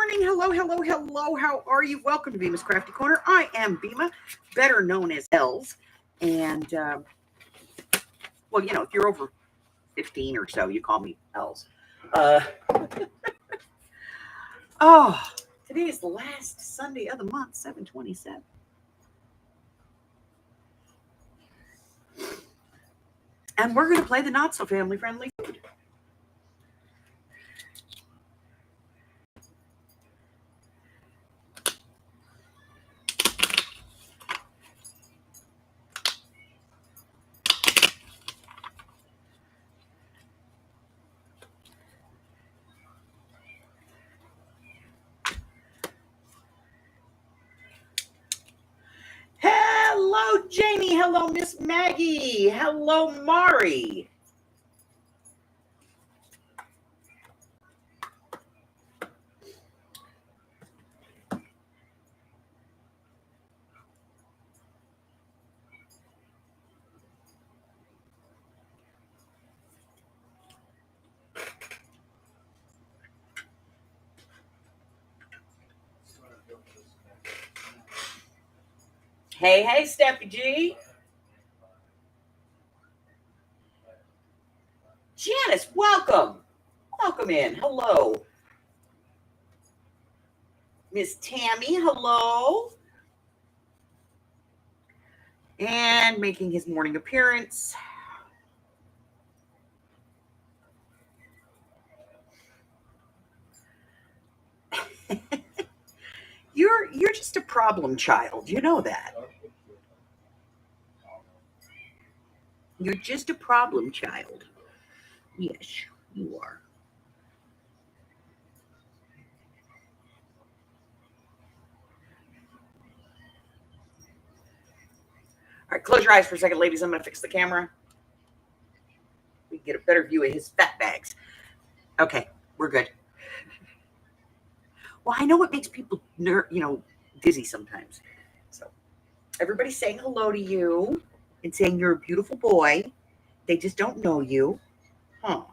morning. Hello, hello, hello. How are you? Welcome to Beema's Crafty Corner. I am Beema, better known as Els. And, well, you know, if you're over 15 or so, you call me Els. Oh, today is the last Sunday of the month, 7/27. And we're going to play the not so family friendly food. Hello, Jamie. Hello, Miss Maggie. Hello, Mari. Hey, Steffi G. Janice, welcome. Welcome in. Hello. Miss Tammy, hello. And making his morning appearance. You're just a problem child. You know that. You're just a problem child. Yes, you are. All right, close your eyes for a second, ladies. I'm going to fix the camera. We can get a better view of his fat bags. Okay, we're good. Well, I know it makes people dizzy sometimes. So everybody's saying hello to you and saying you're a beautiful boy. They just don't know you. Huh.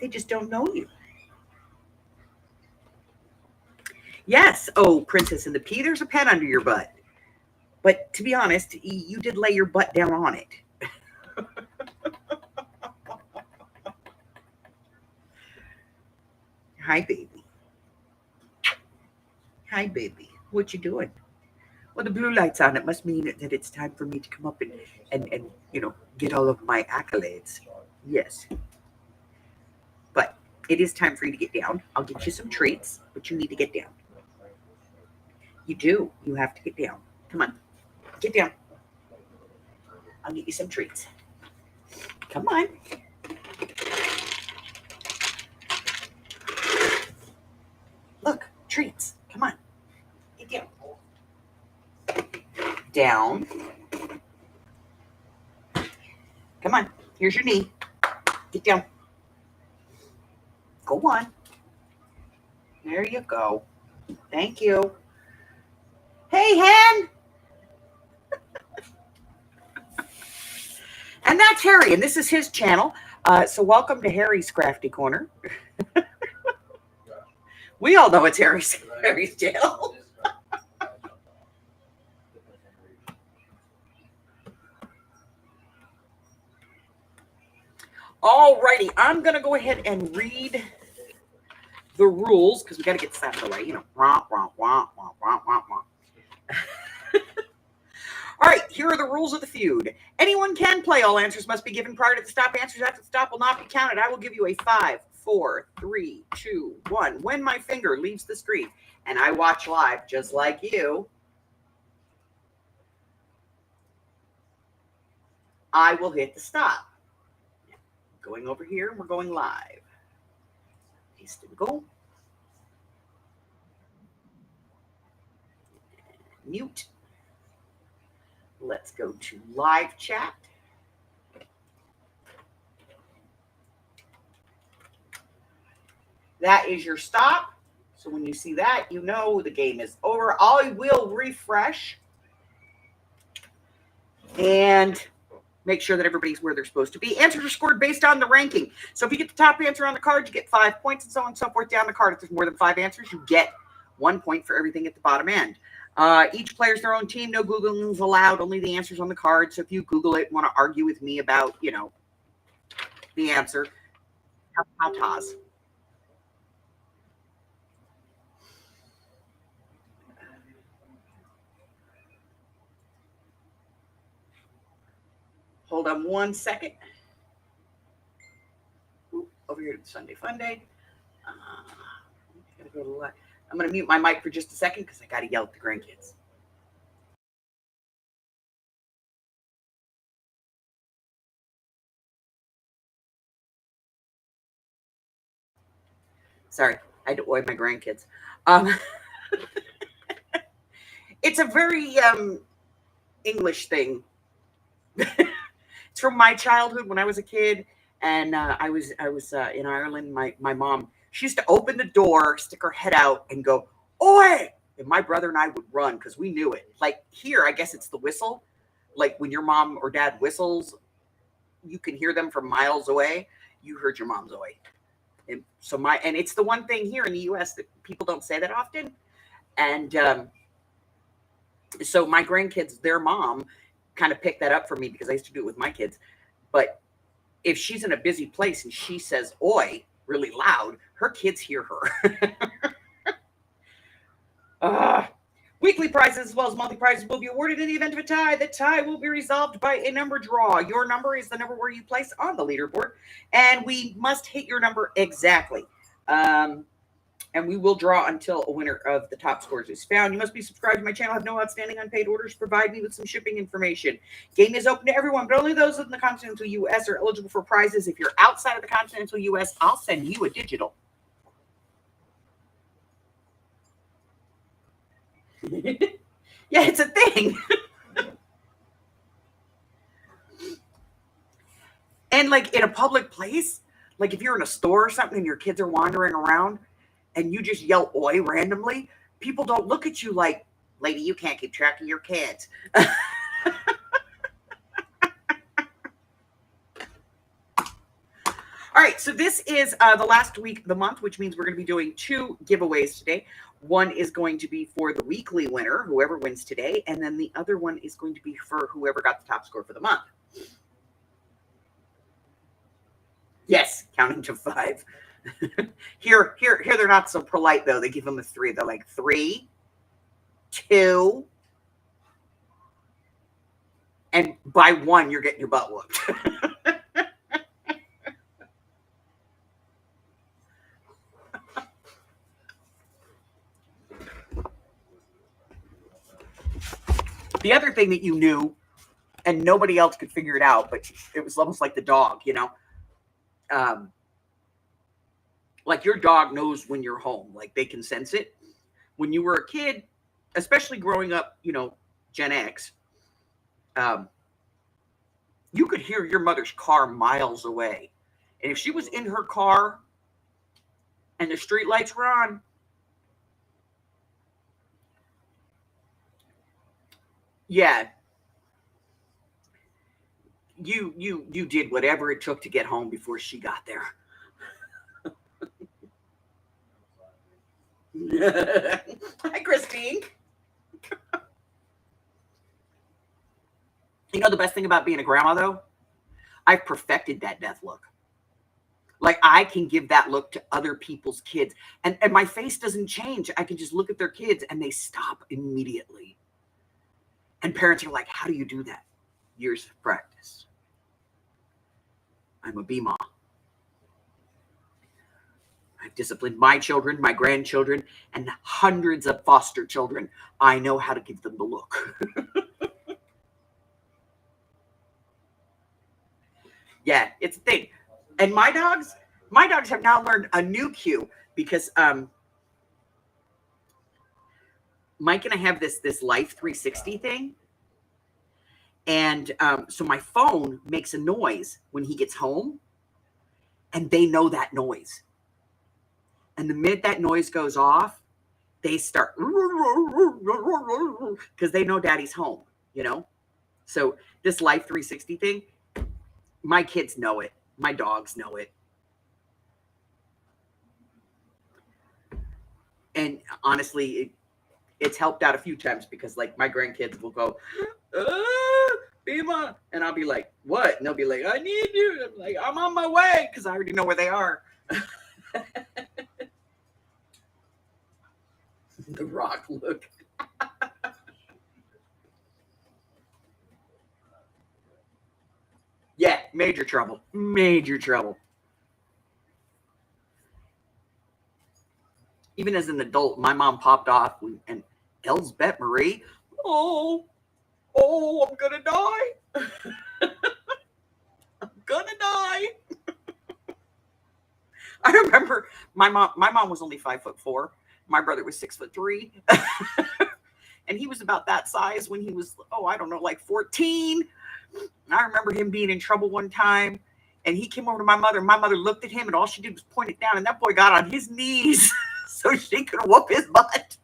They just don't know you. Yes. Oh, Princess and the Pea, there's a pen under your butt. But to be honest, you did lay your butt down on it. Hi, baby. Hi, baby. What you doing? Well, the blue light's on. It must mean that it's time for me to come up and get all of my accolades. Yes. But it is time for you to get down. I'll get you some treats, but you need to get down. You do. You have to get down. Come on. Get down. I'll get you some treats. Come on. Look, treats. Come on. Get down. Down. Come on. Here's your knee. Get down. Go on. There you go. Thank you. Hey, Hen. And that's Harry, and this is his channel. So welcome to Harry's Crafty Corner. We all know it's Harry's channel. Alrighty, I'm going to go ahead and read the rules because we got to get this out of the way. You know, wah, wah, wah, wah, wah, wah, wah. All right, here are the rules of the feud. Anyone can play. All answers must be given prior to the stop. Answers after the stop will not be counted. I will give you a 5, 4, 3, 2, 1. When my finger leaves the screen and I watch live just like you, I will hit the stop. Going over here, we're going live. Paste and go. Mute. Let's go to live chat. That is your stop. So when you see that, you know the game is over. I will refresh. And make sure that everybody's where they're supposed to be. Answers are scored based on the ranking. So if you get the top answer on the card, you get 5 points, and so on and so forth down the card. If there's more than 5 answers, you get 1 point for everything at the bottom end. Each player's their own team. No Googling is allowed. Only the answers on the card. So if you Google it and want to argue with me about, the answer, ta-tas. Hold on 1 second. Over here to the Sunday FUNDAY. Gotta go to I'm going to mute my mic for just a second because I got to yell at the grandkids. Sorry, I had to avoid my grandkids. It's a very English thing. It's from my childhood when I was a kid, and I was in Ireland. My mom, she used to open the door, stick her head out, and go, "Oi!" And my brother and I would run because we knew it. Like here, I guess it's the whistle. Like when your mom or dad whistles, you can hear them from miles away. You heard your mom's oi. And so and it's the one thing here in the U.S. that people don't say that often. And so my grandkids, their mom kind of picked that up for me because I used to do it with my kids. But if she's in a busy place and she says oi really loud, her kids hear her. Weekly prizes as well as monthly prizes will be awarded in the event of a tie. The tie will be resolved by a number draw. Your number is the number where you place on the leaderboard, and we must hit your number exactly. And we will draw until a winner of the top scores is found. You must be subscribed to my channel, have no outstanding unpaid orders, provide me with some shipping information. Game is open to everyone, but only those in the continental U.S. are eligible for prizes. If you're outside of the continental U.S., I'll send you a digital. Yeah, it's a thing. And like in a public place, like if you're in a store or something and your kids are wandering around and you just yell oi randomly, people don't look at you like, lady, you can't keep track of your kids. All right, so this is the last week of the month, which means we're going to be doing 2 giveaways today. One is going to be for the weekly winner, whoever wins today, and then the other one is going to be for whoever got the top score for the month. Yes, counting to 5. Here, they're not so polite, though. They give them a 3. They're like 3, 2, and by 1, you're getting your butt whooped. The other thing that you knew, and nobody else could figure it out, but it was almost like the dog, like your dog knows when you're home, like they can sense it. When you were a kid, especially growing up, Gen X, you could hear your mother's car miles away. And if she was in her car and the street lights were on, yeah, you did whatever it took to get home before she got there. Hi, Christine. The best thing about being a grandma, though? I've perfected that death look. Like, I can give that look to other people's kids. And my face doesn't change. I can just look at their kids, and they stop immediately. And parents are like, how do you do that? Years of practice. I'm a BMA. I've disciplined my children, my grandchildren, and hundreds of foster children. I know how to give them the look. Yeah, it's a thing. And my dogs have now learned a new cue because Mike and I have this Life 360 thing. And so my phone makes a noise when he gets home, and they know that noise. And the minute that noise goes off, they start because they know daddy's home, So this Life 360 thing, My kids know it. My dogs know it. And honestly, it's helped out a few times because like my grandkids will go, Bima, and I'll be like, what? And they'll be like, I need you. I'm like, I'm on my way because I already know where they are. The Rock look. Yeah, major trouble. Major trouble. Even as an adult, my mom popped off and Elsbeth Marie, oh, I'm gonna die. I'm gonna die. I remember my mom was only 5'4". My brother was 6'3". And he was about that size when he was, I don't know, like 14. And I remember him being in trouble one time, and he came over to my mother. My mother looked at him, and all she did was point it down, and that boy got on his knees so she could whoop his butt.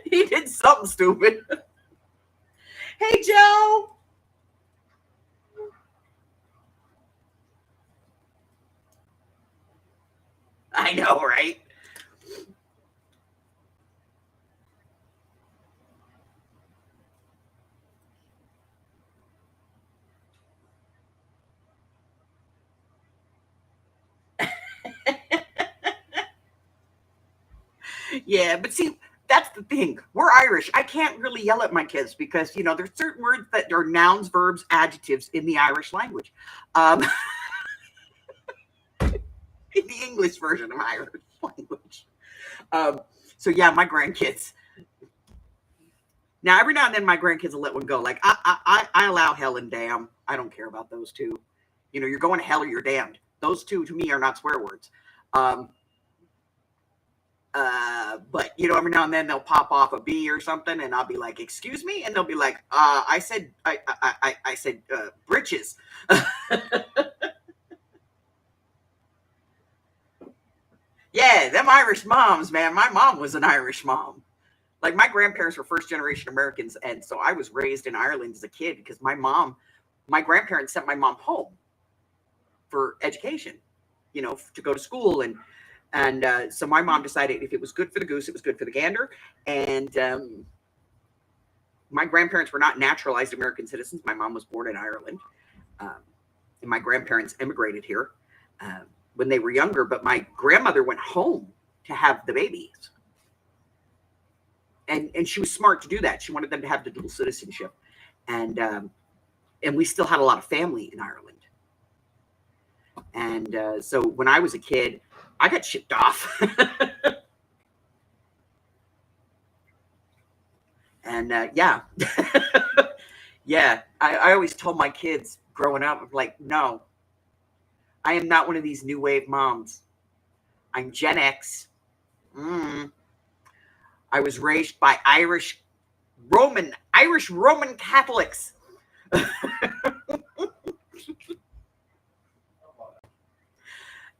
He did something stupid. Hey, Joe. I know, right? Yeah, but see, that's the thing. We're Irish. I can't really yell at my kids because there's certain words that are nouns, verbs, adjectives in the Irish language, um, in the English version of Irish language. Um, so yeah, my grandkids. Now every now and then, my grandkids will let one go. Like I allow hell and damn. I don't care about those two. You're going to hell or you're damned. Those two to me are not swear words. Um, but every now and then they'll pop off a B or something, and I'll be like, "Excuse me," and they'll be like, I said, britches." Yeah, them Irish moms, man. My mom was an Irish mom. Like my grandparents were first generation Americans, and so I was raised in Ireland as a kid because my grandparents sent my mom home for education, to go to school, and so my mom decided if it was good for the goose, it was good for the gander, and my grandparents were not naturalized American citizens. My mom was born in Ireland, um, and my grandparents immigrated here um, when they were younger. But my grandmother went home to have the babies, and she was smart to do that. She wanted them to have the dual citizenship, and we still had a lot of family in Ireland. And so when I was a kid, I got shipped off. And yeah, yeah, I always told my kids growing up, I'm like, no, I am not one of these new wave moms. I'm Gen X. Mm. I was raised by Irish Roman Catholics.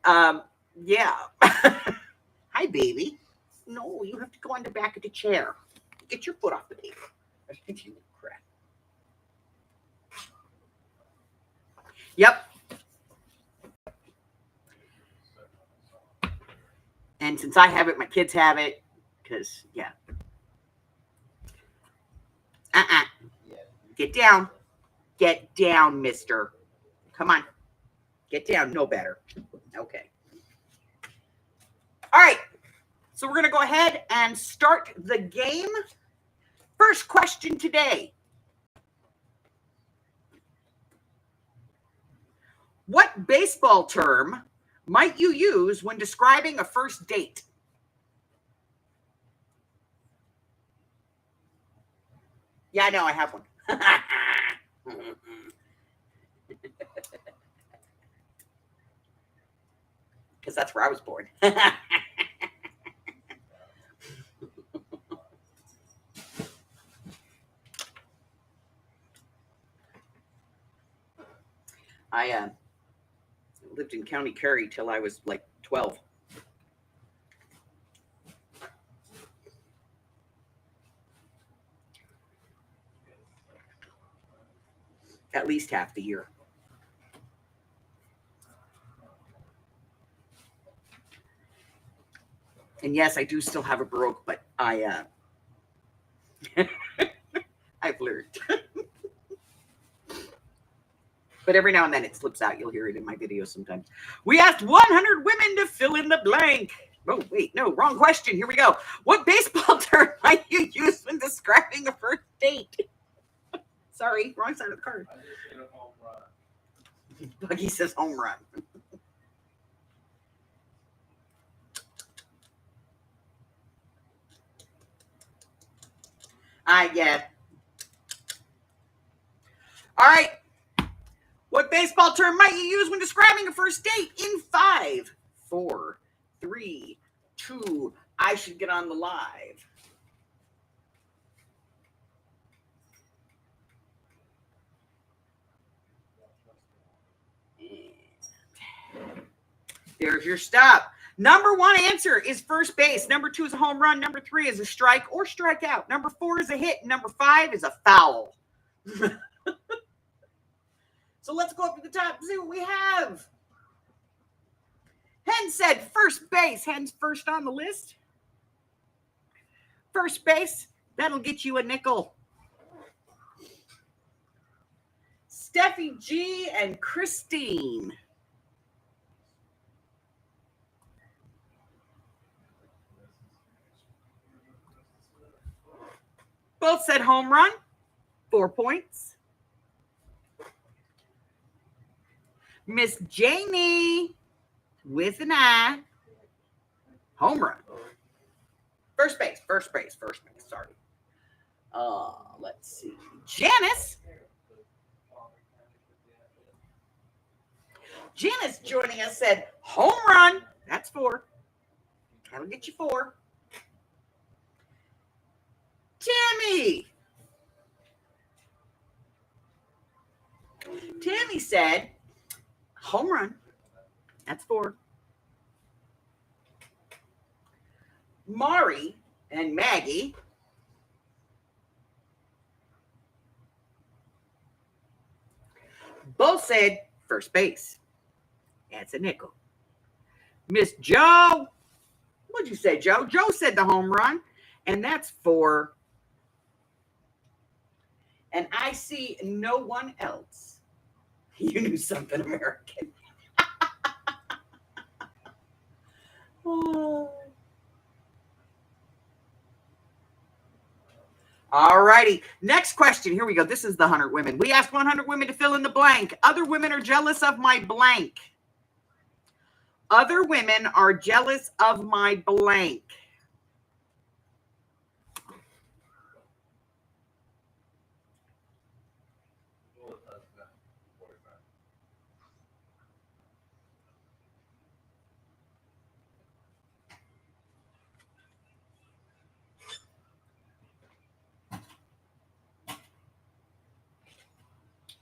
um, yeah. Hi, baby. No, you have to go on the back of the chair. Get your foot off the paper. You crap. Yep. And since I have it, my kids have it. Because, yeah. Uh-uh. Get down. Get down, mister. Come on. Get down. No better. Okay. All right. So we're going to go ahead and start the game. First question today. What baseball term might you use when describing a first date? Yeah, I know. I have one. Because that's where I was born. I lived in County Kerry till I was like 12. at least half the year. And yes, I do still have a Baroque, but I've learned. But every now and then it slips out. You'll hear it in my videos sometimes. We asked 100 women to fill in the blank. Oh, wait, no, wrong question. Here we go. What baseball term might you use when describing a first date? Sorry, wrong side of the card. I just hit a home run. Buggy says home run. Yeah. All right. What baseball term might you use when describing a first date? In 5, 4, 3, 2. I should get on the live. There's your stop. Number 1 answer is first base. Number 2 is a home run. Number 3 is a strike or strikeout. Number 4 is a hit. Number 5 is a foul. So let's go up to the top and see what we have. Hen said first base. Hen's first on the list. First base, that'll get you a nickel. Steffi G and Christine. Both said home run, 4 points. Miss Jamie with an I. Home run. First base. Sorry. Let's see. Janice joining us said home run. That's 4. That'll get you 4. Tammy said home run. That's 4. Mari and Maggie both said first base. That's a nickel. Miss Joe, what'd you say, Joe? Joe said the home run, and that's 4. And I see no one else. You knew something American. Oh. All righty. Next question. Here we go. This is the 100 women. We asked 100 women to fill in the blank. Other women are jealous of my blank. Other women are jealous of my blank.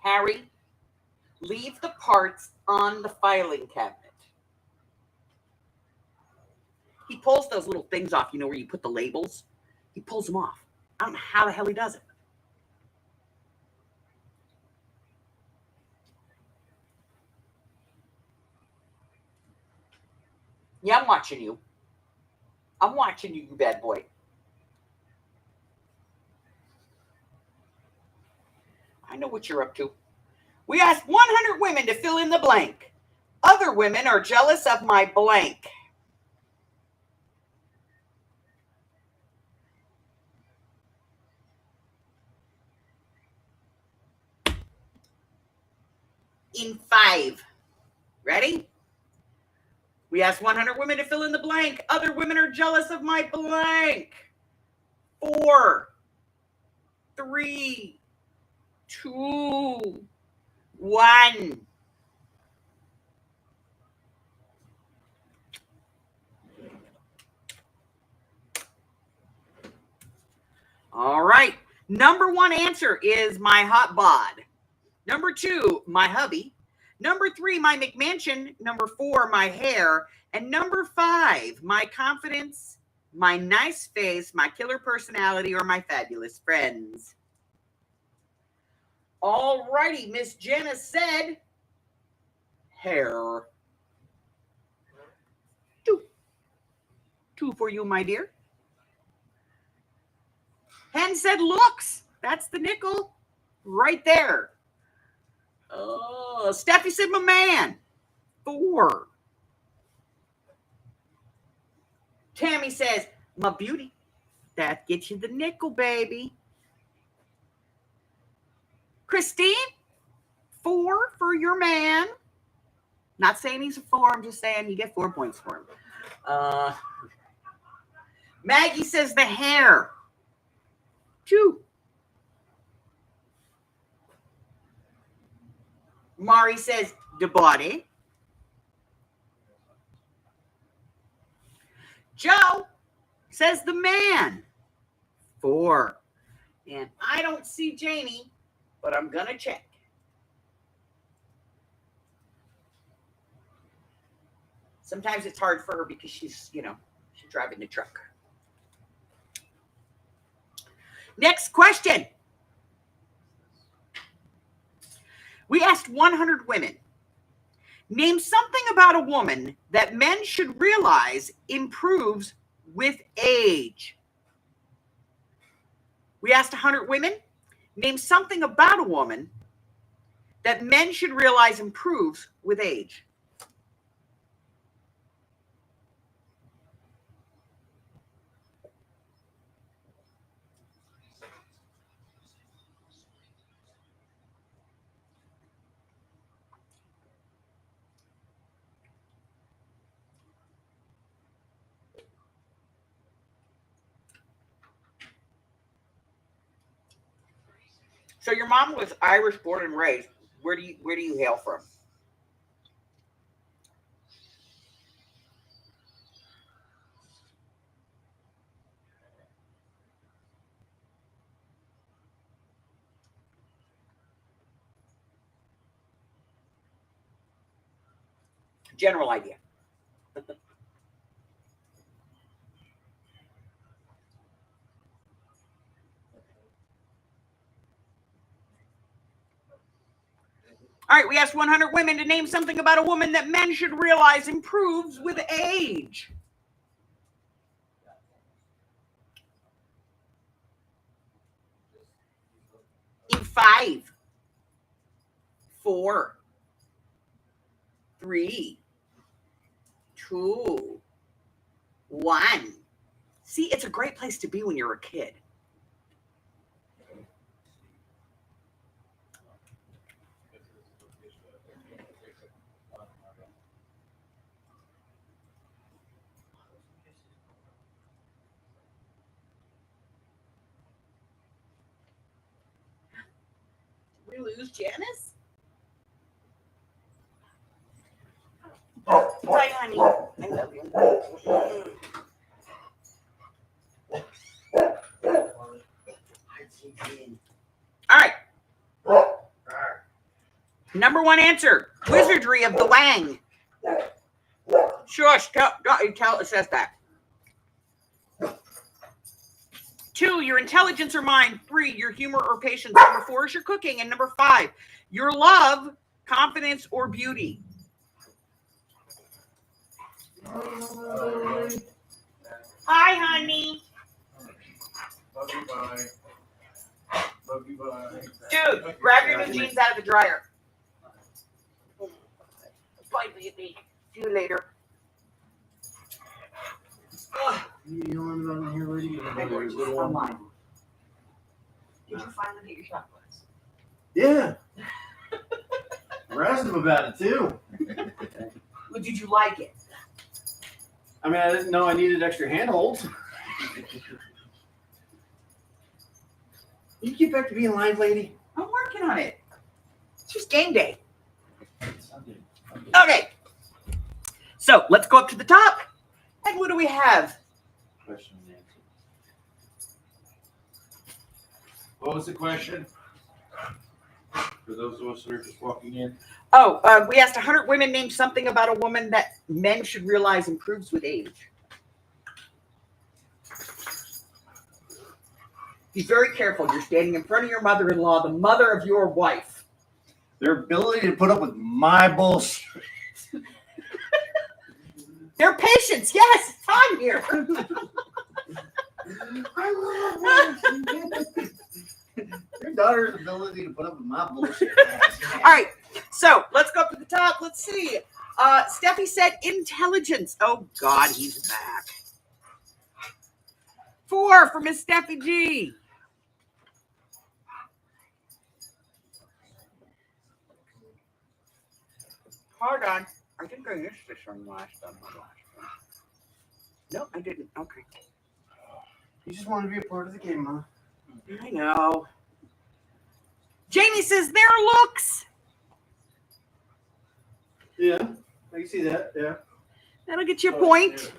Harry, leave the parts on the filing cabinet. He pulls those little things off, where you put the labels. He pulls them off. I don't know how the hell he does it. Yeah, I'm watching you. I'm watching you, you bad boy. I know what you're up to. We asked 100 women to fill in the blank. Other women are jealous of my blank. In 5. Ready? We asked 100 women to fill in the blank. Other women are jealous of my blank. 4, 3, 2, 1. All right. Number 1 answer is my hot bod. Number 2, my hubby. Number 3, my McMansion. Number 4, my hair. And number 5, my confidence, my nice face, my killer personality, or my fabulous friends. All righty, Miss Jenna said hair. Two for you, my dear. Hen said looks. That's the nickel right there. Oh, Steffi said my man. 4. Tammy says my beauty. That gets you the nickel, baby. Christine, 4 for your man. Not saying he's a 4. I'm just saying you get 4 points for him. Maggie says the hair. 2. Mari says the body. Joe says the man. 4. And I don't see Janie, but I'm going to check. Sometimes it's hard for her because she's driving the truck. Next question. We asked 100 women, name something about a woman that men should realize improves with age. We asked 100 women, name something about a woman that men should realize improves with age. So your mom was Irish born and raised. Where do you hail from? General idea. All right, we asked 100 women to name something about a woman that men should realize improves with age. In 5, 4, 3, 2, 1. See, it's a great place to be when you're a kid. We lose Janice? Bye, honey. I love you. All right. Number 1 answer, Wizardry of the Wang. Shush, tell it says that. 2, your intelligence or mind. 3, your humor or patience. Number 4 is your cooking. And number 5, your love, confidence, or beauty. Hi, honey. Love you, bye. Love you, bye. Dude, grab your new jeans out of the dryer. Bye, baby. See you later. You the only one on here, lady? Online. Did you finally get your shot glass? Yeah. I asked him about it too. Well, did you like it? I mean, I didn't know I needed extra handholds. You get back to being live, lady. I'm working on it. It's just game day. Sunday. Okay. So let's go up to the top. And what do we have? Question and answer. What was the question? For those of us that are just walking in. Oh, we asked 100 women, name something about a woman that men should realize improves with age. Be very careful. You're standing in front of your mother-in-law, the mother of your wife. Their ability to put up with my bullshit. Their patience. Yes, I'm here. Your daughter's ability to put up with my bullshit. All right, so let's go up to the top. Let's see. Steffi said intelligence. Oh, God, he's back. 4 for Miss Steffi G. Hold on. I think I missed this one last time. No, I didn't. Okay. You just want to be a part of the game, huh? I know. Jamie says their looks. Yeah, I can see that. Yeah. That'll get you a point.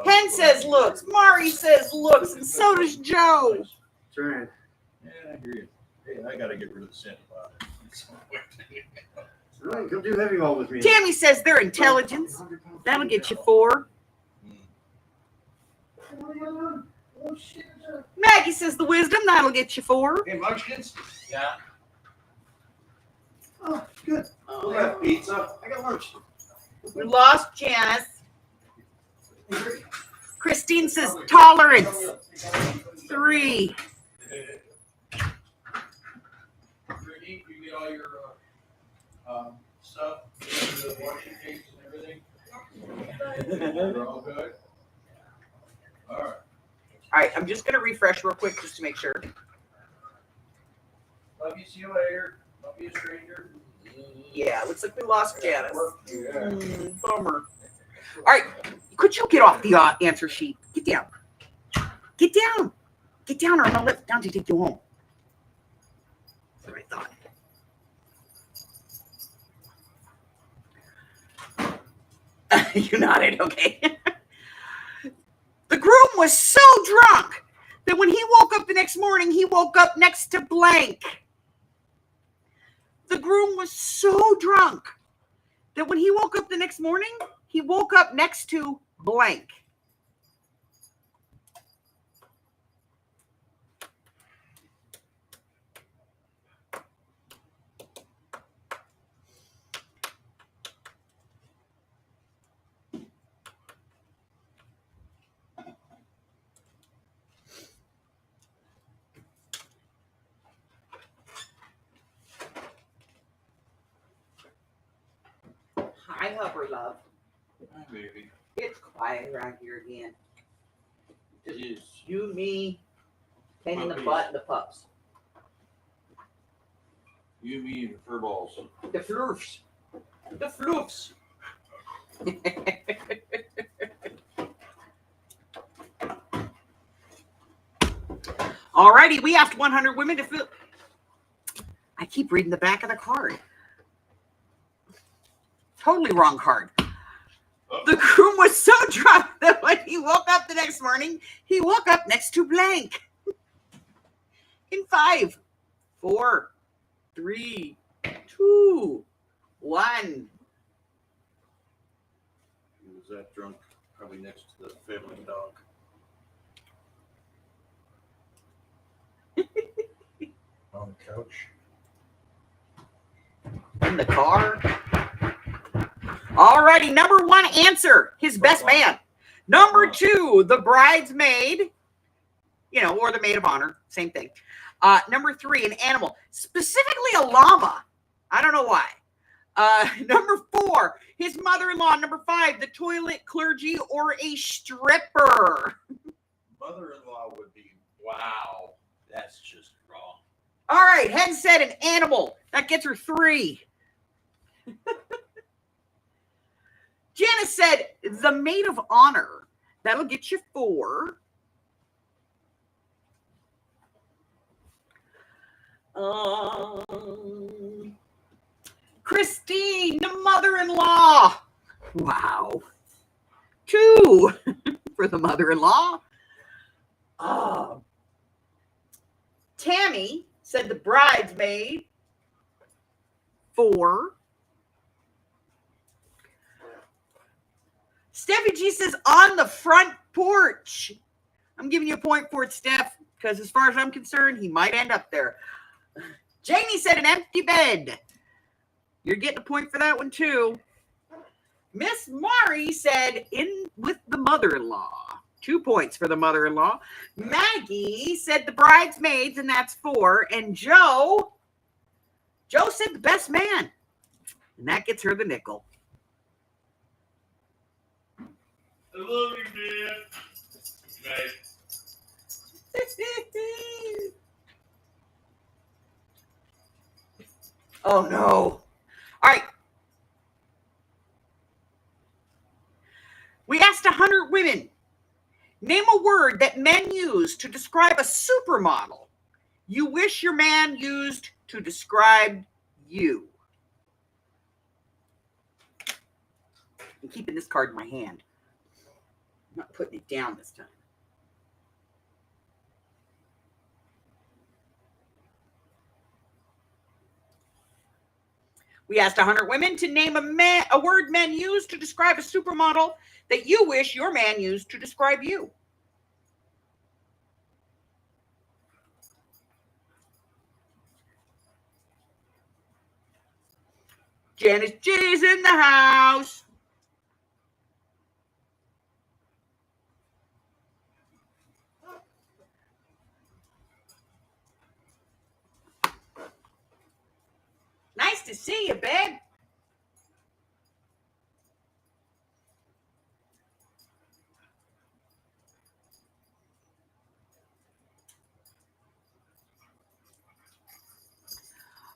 Ken says looks. Mari says looks. And so does Joe. That's right. Yeah, I hear you. Hey, I gotta get rid of the scent about it. All right, come do heavy ball with me. Tammy says their intelligence. That'll get you 4. Maggie says the wisdom. That'll get you 4. Hey, Munchkins? Yeah. Oh, good. We got pizza. I got lunch. We lost Janice. Christine says tolerance. 3. Brittany, you get all your stuff, the washing tapes and everything? They're all good? All right. All right, I'm just going to refresh real quick just to make sure. Love you, see you later. Love you, stranger. Yeah, looks like we lost Janice. Yeah. Bummer. All right, could you get off the answer sheet? Get down. Get down. Get down or I'm going to lift down to take you home. That's what I thought. You nodded, okay. The groom was so drunk that when he woke up the next morning, he woke up next to blank. The groom was so drunk that when he woke up the next morning, he woke up next to blank. Hi, Hubber Love. Hi, baby. It's quiet around here again. It is. You, me, pain in the Puppies. butt, and the pups. You, me, and the fur balls. The floofs. The floofs. Alrighty, we asked 100 women to fill. I keep reading the back of the card. Totally wrong card. The groom was so drunk that when he woke up the next morning, he woke up next to blank. In 5, 4, 3, 2, 1. He was that drunk, probably next to the family dog. On the couch. In the car. Alrighty, number 1 answer, his best man. Number 2, the bridesmaid, or the maid of honor, same thing. Number 3, an animal, specifically a llama. I don't know why. Number 4, his mother-in-law. Number 5, the toilet clergy or a stripper. Mother-in-law would be, wow, that's just wrong. All right, Hen said an animal. That gets her 3. Janice said the maid of honor. That'll get you 4. Christine, the mother-in-law. Wow. 2 for the mother-in-law. Tammy said the bridesmaid. 4. Steffi G says on the front porch. I'm giving you a point for it, Steph, because as far as I'm concerned, he might end up there. Jamie said an empty bed. You're getting a point for that one, too. Miss Mari said in with the mother-in-law. 2 points for the mother-in-law. Maggie said the bridesmaids, and that's 4. And Joe said the best man. And that gets her the nickel. I love you, man. Oh, no. All right. We asked 100 women. Name a word that men use to describe a supermodel you wish your man used to describe you. I'm keeping this card in my hand. I'm not putting it down this time. We asked 100 women to name a word men use to describe a supermodel that you wish your man used to describe you. Janice G's in the house. Nice to see you, babe.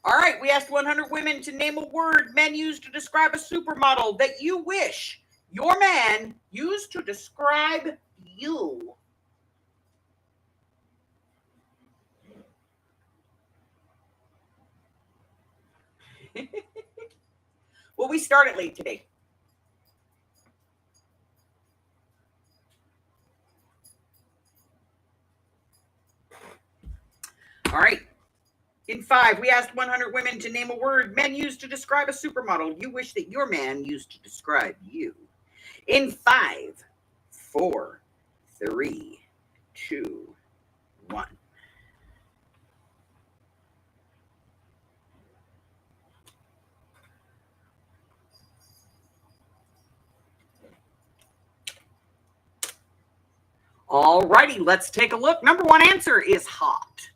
All right, we asked 100 women to name a word men use to describe a supermodel that you wish your man used to describe you. Well, we started late today. All right. In 5, we asked 100 women to name a word men use to describe a supermodel you wish that your man used to describe you. In 5, 4, 3, 2, 1. All righty, let's take a look. Number 1 answer is hot.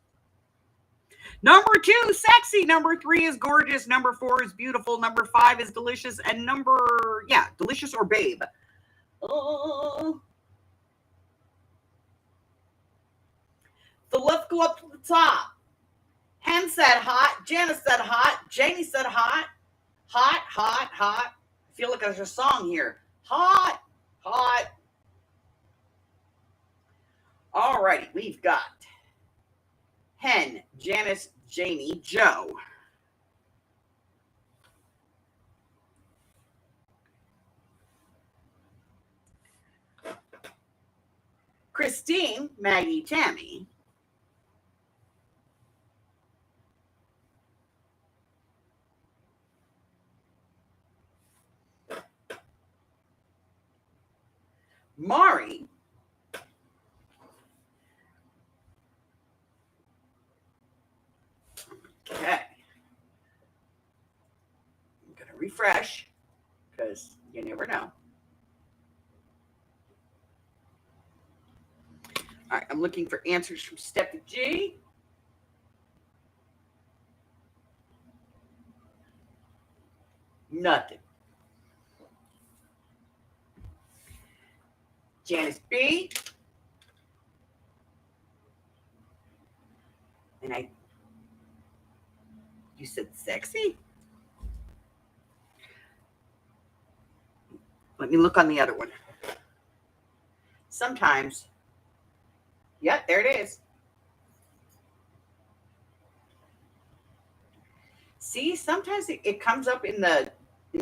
Number 2, sexy. Number 3 is gorgeous. Number 4 is beautiful. Number 5 is delicious. And delicious or babe. The left go up to the top. Hen said hot. Janice said hot. Janie said hot. Hot, hot, hot. I feel like there's a song here. Hot, hot. All righty, we've got Hen, Janice, Janie, Joe. Christine, Maggie, Tammy. Mari. Okay. I'm going to refresh because you never know. All right, I'm looking for answers from Steffi G. Nothing. Janice B. And you said sexy? Let me look on the other one. Sometimes, yeah, there it is. See, sometimes it comes up in the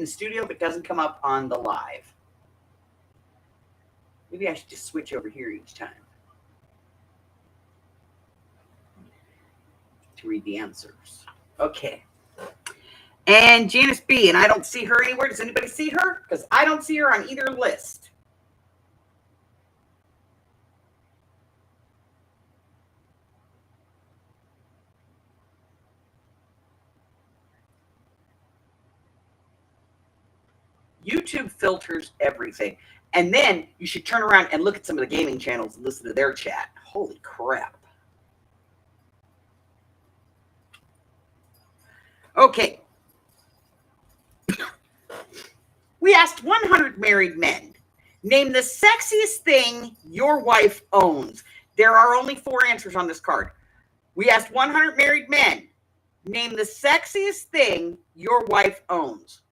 studio, but doesn't come up on the live. Maybe I should just switch over here each time to read the answers. Okay. And Janice B, and I don't see her anywhere. Does anybody see her? Because I don't see her on either list. YouTube filters everything. And then you should turn around and look at some of the gaming channels and listen to their chat. Holy crap. Okay. We asked 100 married men, name the sexiest thing your wife owns. There are only 4 answers on this card. We asked 100 married men, name the sexiest thing your wife owns.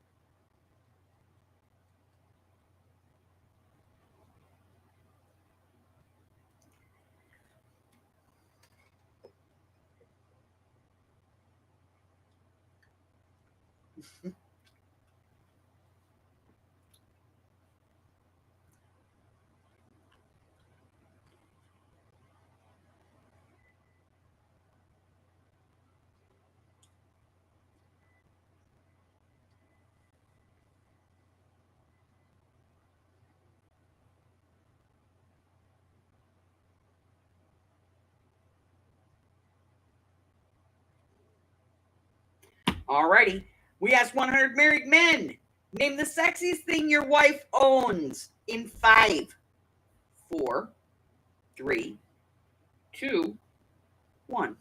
Alrighty. We asked 100 married men, name the sexiest thing your wife owns in 5, 4, 3, 2, 1.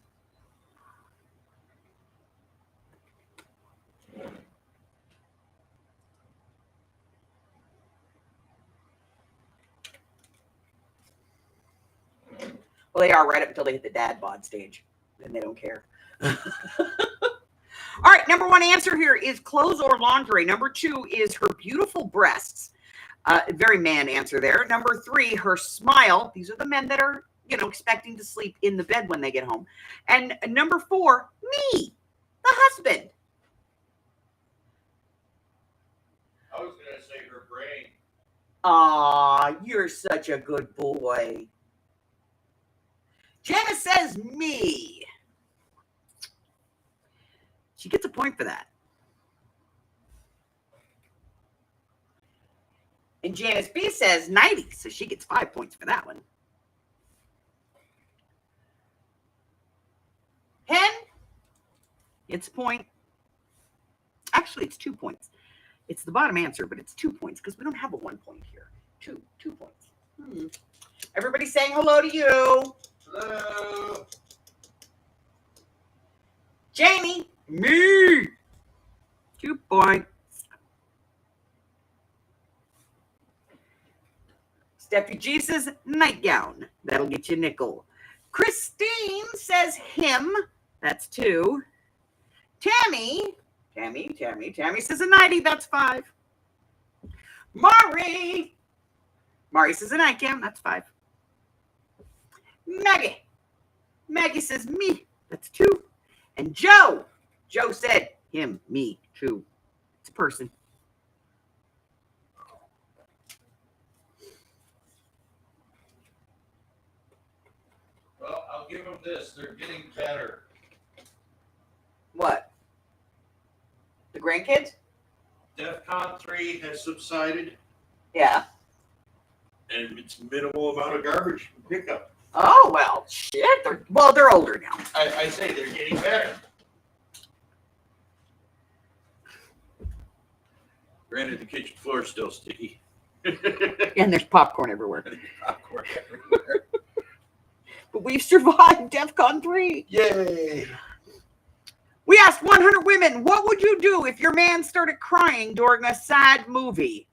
Well, they are right up until they hit the dad bod stage. Then they don't care. All right, number 1 answer here is clothes or lingerie. Number 2 is her beautiful breasts. Very man answer there. Number 3, her smile. These are the men that are, expecting to sleep in the bed when they get home. And number 4, me, the husband. I was going to say her brain. Aw, you're such a good boy. Janice says me. She gets a point for that. And Janice B says 90, so she gets 5 points for that one. Hen gets a point. Actually, it's 2 points. It's the bottom answer, but it's 2 points because we don't have a 1 point here. 2 points. Everybody saying hello to you. Hello. Jamie, me. 2 points. Steffi G says nightgown. That'll get you a nickel. Christine says him. That's 2. Tammy says a 90. That's 5. Mari says a nightgown. That's 5. Maggie says me. That's 2. And Joe said him, me, 2. It's a person. Well, I'll give them this. They're getting better. What? The grandkids? DEFCON 3 has subsided, Yeah. and it's minimal amount of garbage pickup. Oh, well, shit. They're older now. I say they're getting better. Granted, the kitchen floor is still sticky. And there's popcorn everywhere. Popcorn everywhere. But we've survived DEFCON 3. Yay! We asked 100 women, what would you do if your man started crying during a sad movie?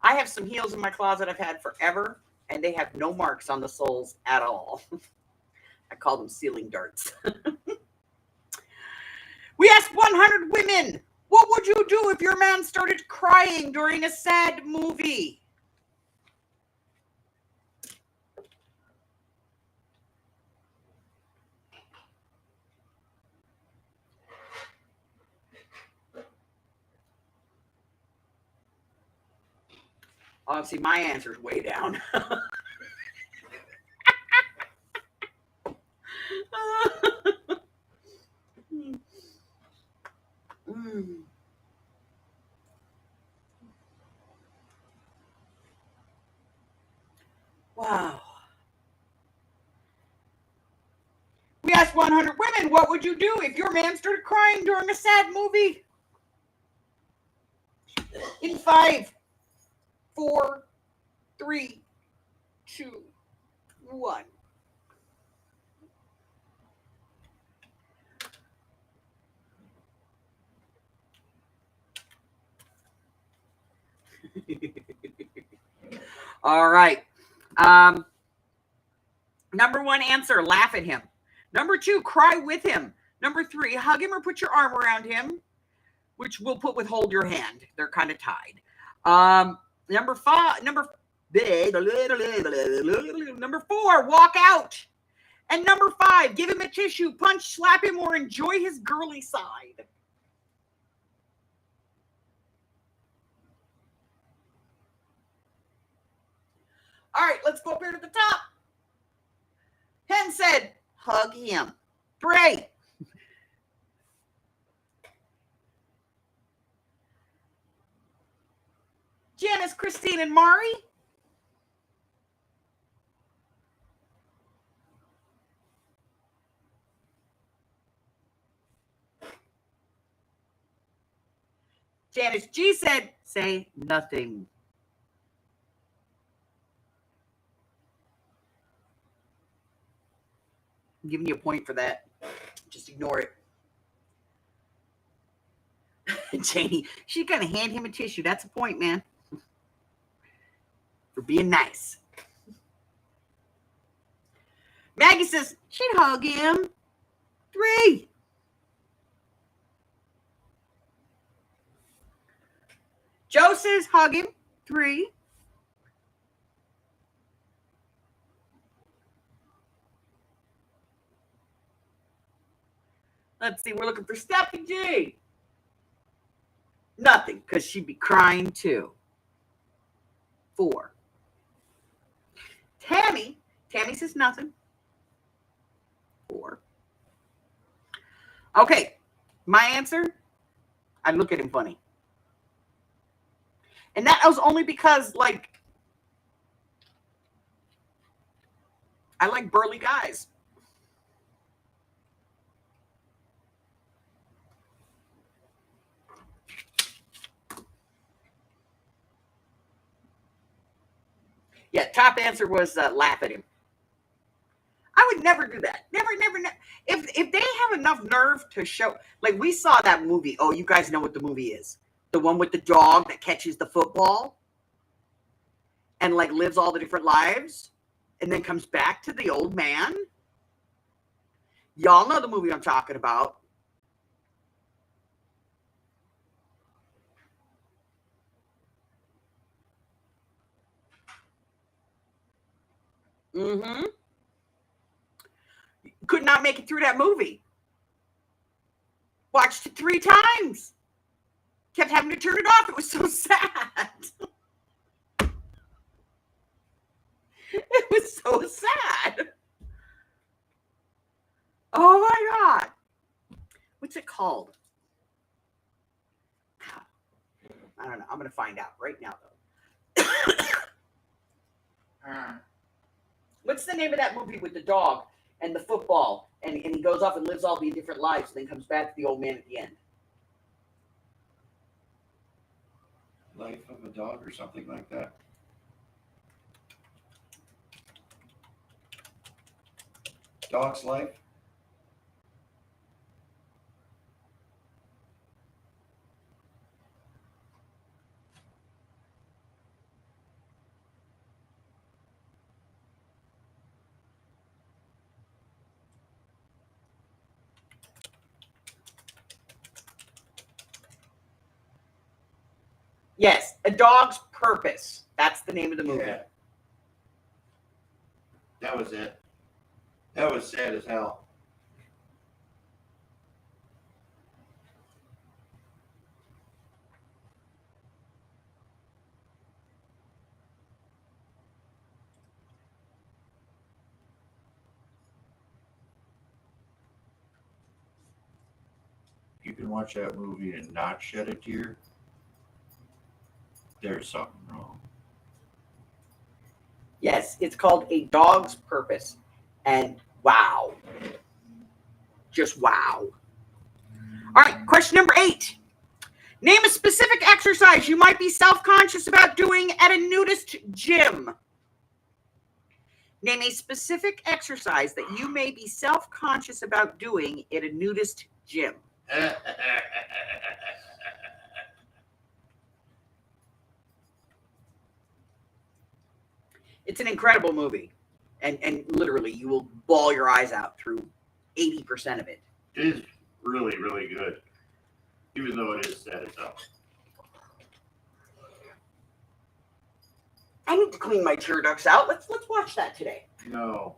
I have some heels in my closet I've had forever, and they have no marks on the soles at all. I call them ceiling darts. We asked 100 women, what would you do if your man started crying during a sad movie? Obviously, my answer is way down. Wow. We asked 100 women, what would you do if your man started crying during a sad movie? In 5, 4, 3, 2, 1. All right. Number 1 answer, laugh at him. Number 2, cry with him. Number 3, hug him or put your arm around him, which we'll put with hold your hand. They're kind of tied. Number 4, walk out. And number 5, give him a tissue, punch, slap him, or enjoy his girly side. All right, let's go up here to the top. Hen said, hug him. Great. Janice, Christine, and Mari. Janice G said, say nothing. I'm giving you a point for that. Just ignore it. Janie, she's going to hand him a tissue. That's a point, man. For being nice. Maggie says, she'd hug him. 3. Joe says, hug him. 3. Let's see, we're looking for Stephanie G. Nothing, because she'd be crying too. 4. Tammy says nothing. 4. Okay, my answer, I look at him funny. And that was only because, like, I like burly guys. Yeah, top answer was laugh at him. I would never do that. Never. If they have enough nerve to show, like we saw that movie. Oh, you guys know what the movie is. The one with the dog that catches the football and like lives all the different lives and then comes back to the old man. Y'all know the movie I'm talking about. Mm-hmm. Could not make it through that movie. Watched it 3 times. Kept having to turn it off. It was so sad. It was so sad. Oh my God. What's it called? I don't know. I'm going to find out right now, though. What's the name of that movie with the dog and the football? And he goes off and lives all the different lives and then comes back to the old man at the end. Life of a dog or something like that. Dog's life. Yes, A Dog's Purpose. That's the name of the movie. Yeah. That was it. That was sad as hell. You can watch that movie and not shed a tear. There's something wrong. Yes, it's called A Dog's Purpose. And wow. Just wow. All right, question number 8. Name a specific exercise you might be self-conscious about doing at a nudist gym. Name a specific exercise that you may be self-conscious about doing at a nudist gym. It's an incredible movie. And literally, you will bawl your eyes out through 80% of it. It is really, really good. Even though it is sad as hell. I need to clean my tear ducts out. Let's watch that today. No.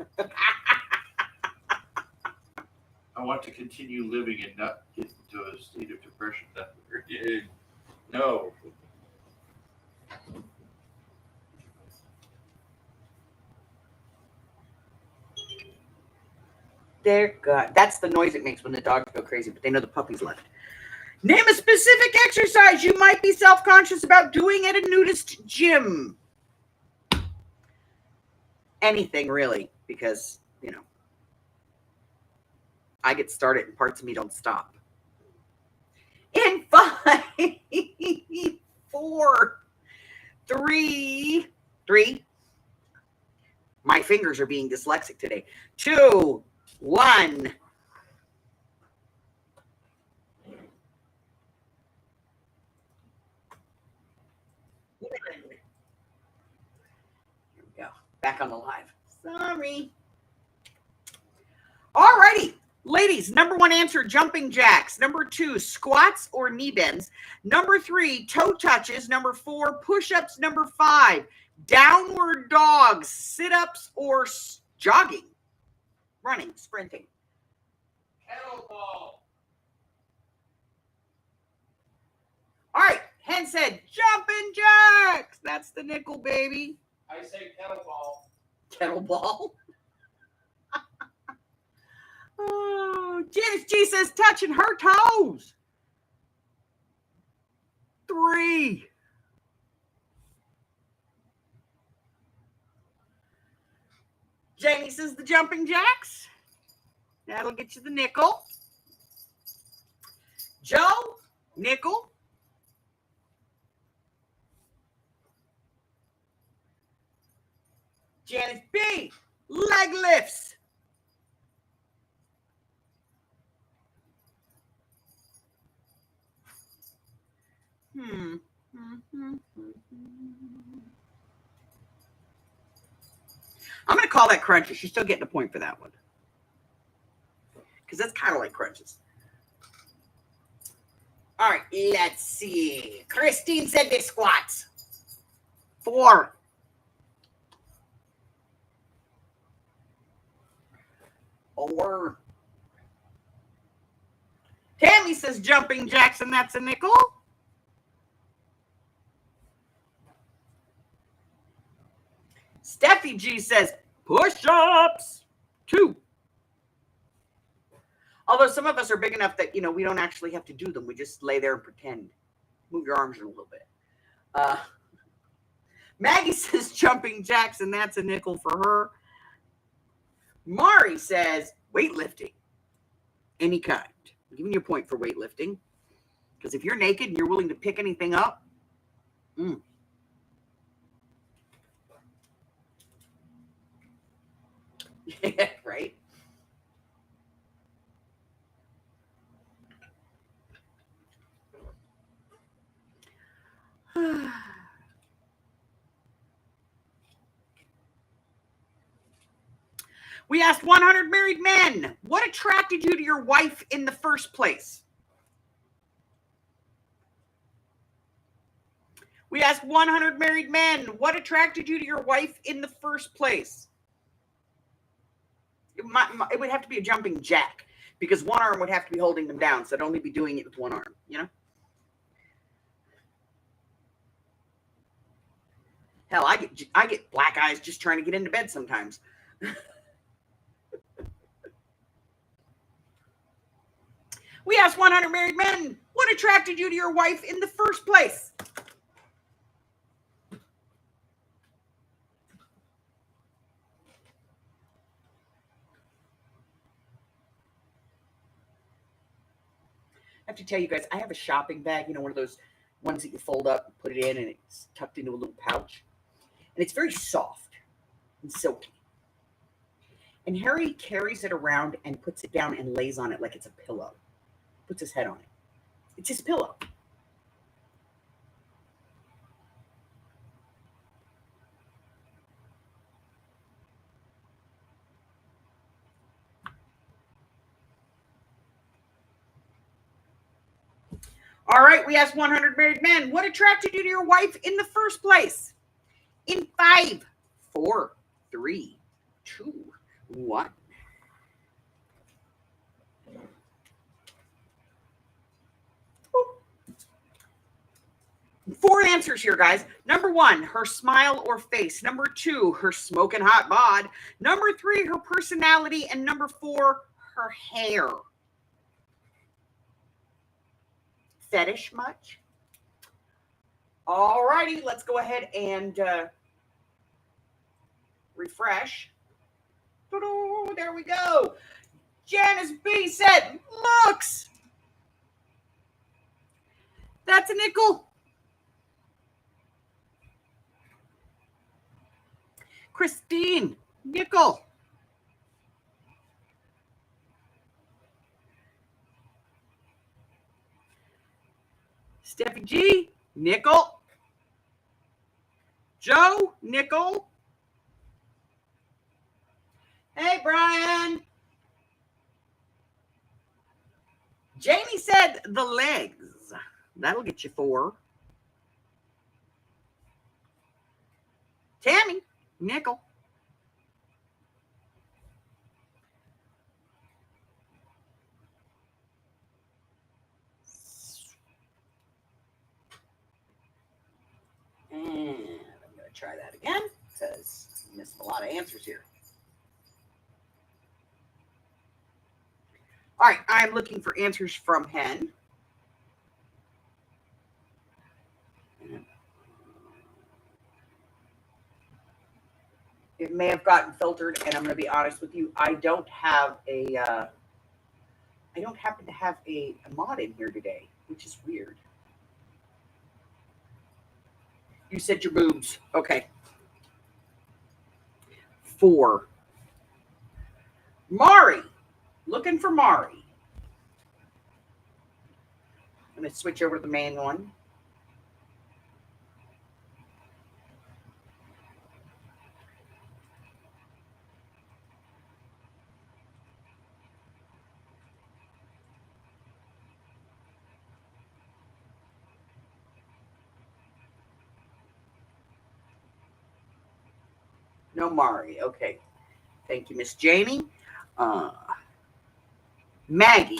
I want to continue living and not get into a state of depression that we're in. No. That's the noise it makes when the dogs go crazy, but they know the puppy's left. Name a specific exercise you might be self-conscious about doing at a nudist gym. Anything, really, because, I get started and parts of me don't stop. In 5, 4, 3, my fingers are being dyslexic today. 2, 1. Here we go. Back on the live. Sorry. All righty. Ladies, number 1 answer, jumping jacks. Number 2, squats or knee bends. Number 3, toe touches. Number 4, push-ups. Number 5, downward dogs, sit-ups, or jogging. Running, sprinting. Kettlebell. All right. Hen said, jumping jacks. That's the nickel, baby. I say kettlebell. Kettlebell. Oh, Janice G says, touching her toes. 3. Jamie says the jumping jacks. That'll get you the nickel. Joe, nickel. Janice B, leg lifts. I'm going to call that crunches. She's still getting a point for that one. Because that's kind of like crunches. All right, let's see. Christine said they squats. 4. Tammy says jumping jacks, and that's a nickel. Steffi G says push-ups. 2. Although some of us are big enough that, we don't actually have to do them. We just lay there and pretend. Move your arms in a little bit. Maggie says jumping jacks, and that's a nickel for her. Mari says weightlifting. Any kind. I'm giving you a point for weightlifting. Because if you're naked and you're willing to pick anything up, right? We asked 100 married men, what attracted you to your wife in the first place? We asked 100 married men, what attracted you to your wife in the first place? It would have to be a jumping jack, because one arm would have to be holding them down, so I'd only be doing it with one arm, Hell, I get black eyes just trying to get into bed sometimes. We asked 100 married men, what attracted you to your wife in the first place? have to tell you guys, I have a shopping bag, one of those ones that you fold up and put it in and it's tucked into a little pouch. And it's very soft and silky. And Harry carries it around and puts it down and lays on it like it's a pillow. Puts his head on it. It's his pillow. All right, we asked 100 married men, what attracted you to your wife in the first place? In 5, 4, 3, 2, 1. 4 answers here, guys. Number 1, her smile or face. Number 2, her smoking hot bod. Number 3, her personality. And number 4, her hair. Fetish much? All righty, let's go ahead and refresh. There we go. Janice B said, looks. That's a nickel. Christine, nickel. Steffi G, nickel. Joe, nickel. Hey, Brian. Jamie said the legs. That'll get you 4. Tammy, nickel. And I'm going to try that again because I missed a lot of answers here. All right, I'm looking for answers from Hen. It may have gotten filtered, and I'm going to be honest with you. I don't have I don't happen to have a mod in here today, which is weird. You said your boobs. Okay. 4. Mari. Looking for Mari. I'm going to switch over to the main one. No Mari. Okay. Thank you, Miss Jamie. Maggie.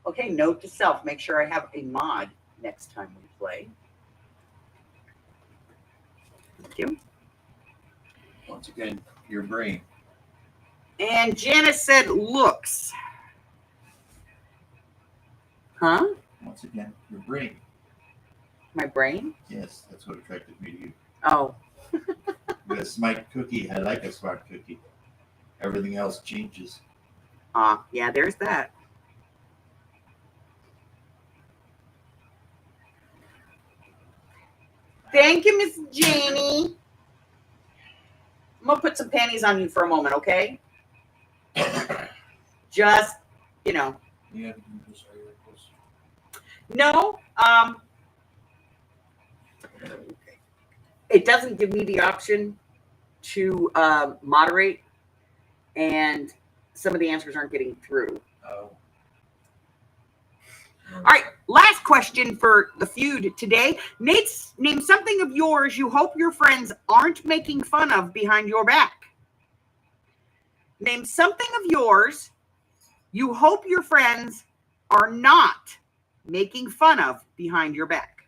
Okay, note to self. Make sure I have a mod next time we play. Thank you. Once again, your brain. And Janice said looks. Huh? Once again, your brain. My brain? Yes, that's what attracted me to you. Oh. Because my cookie, I like a smart cookie. Everything else changes. Yeah, there's that. Thank you, Miss Jamie. I'm going to put some panties on you for a moment, okay? Just, Yeah. No. It doesn't give me the option to moderate, and some of the answers aren't getting through. Oh. All right, last question for the feud today. Name something of yours you hope your friends aren't making fun of behind your back. Name something of yours you hope your friends are not making fun of behind your back.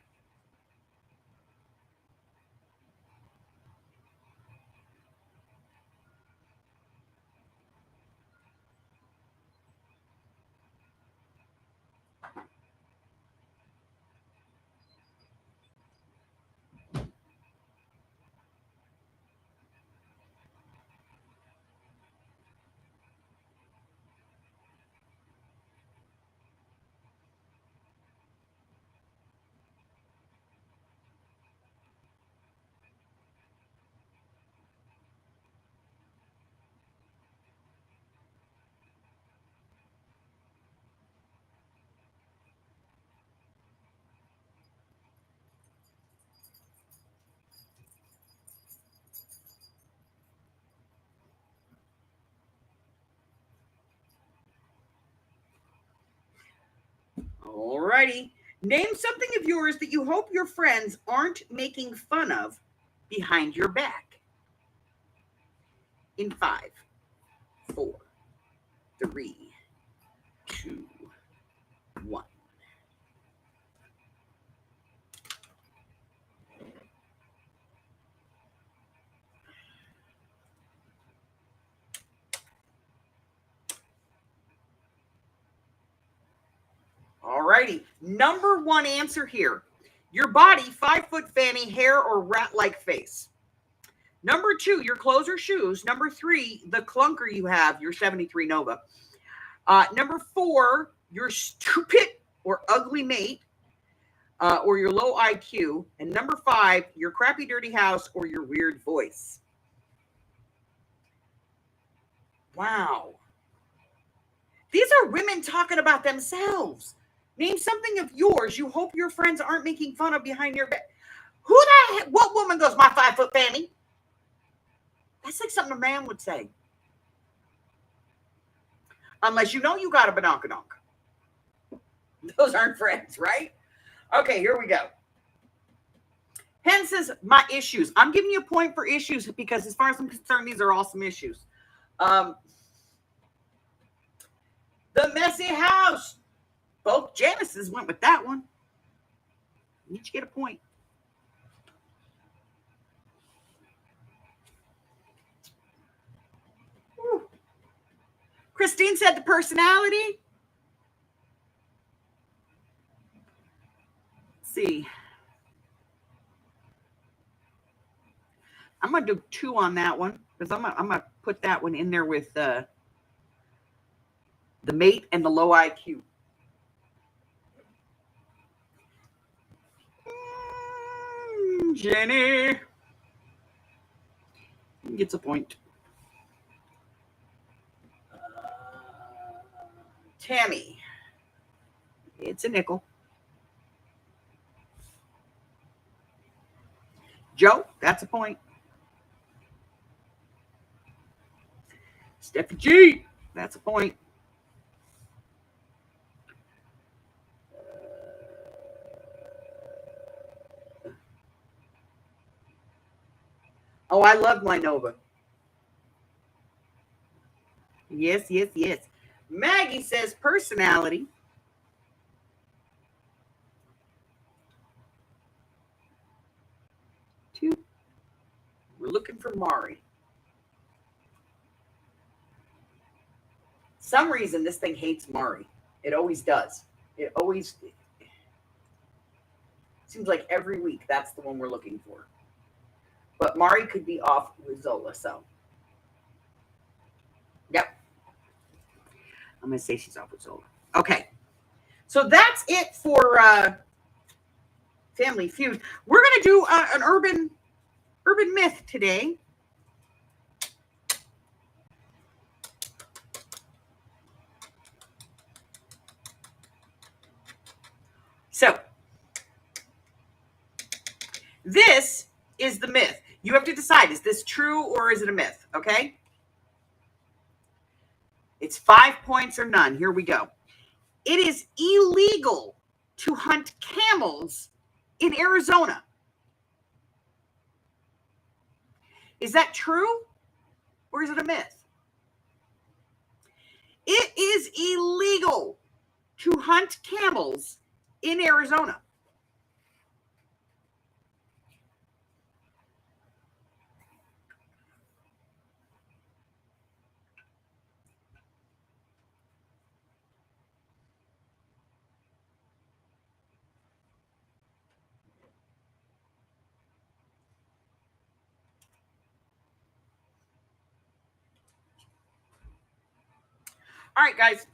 Alrighty. Name something of yours that you hope your friends aren't making fun of behind your back. In 5, 4, 3, 2, 1. Alrighty. Number 1 answer here. Your body, 5-foot fanny, hair, or rat-like face. Number 2, your clothes or shoes. Number 3, the clunker you have, your 73 Nova. Number 4, your stupid or ugly mate, or your low IQ. And number 5, your crappy dirty house or your weird voice. Wow. These are women talking about themselves. Name something of yours you hope your friends aren't making fun of behind your back. What woman goes, my 5-foot fanny? That's like something a man would say. Unless you know you got a badonkadonk. Those aren't friends, right? Okay, here we go. Hen says, my issues. I'm giving you a point for issues because as far as I'm concerned, these are awesome issues. The messy house. Both Janices went with that one. You each get a point. Whew. Christine said the personality. Let's see. I'm going to do 2 on that one because I'm going to put that one in there with the mate and the low IQ. Jenny gets a point. Tammy, it's a nickel. Joe, that's a point. Steffi G, that's a point. Oh, I love my Nova. Yes, yes, yes. Maggie says personality. Two. We're looking for Mari. Some reason this thing hates Mari. It always does. It always seems like every week that's the one we're looking for. But Mari could be off with Zola, so. Yep. I'm going to say she's off with Zola. Okay. So that's it for Family Feud. We're going to do an urban myth today. So, this is the myth. You have to decide, is this true or is it a myth? Okay? It's 5 points or none. Here we go. It is illegal to hunt camels in Arizona. Is that true or is it a myth? It is illegal to hunt camels in Arizona. All right, guys.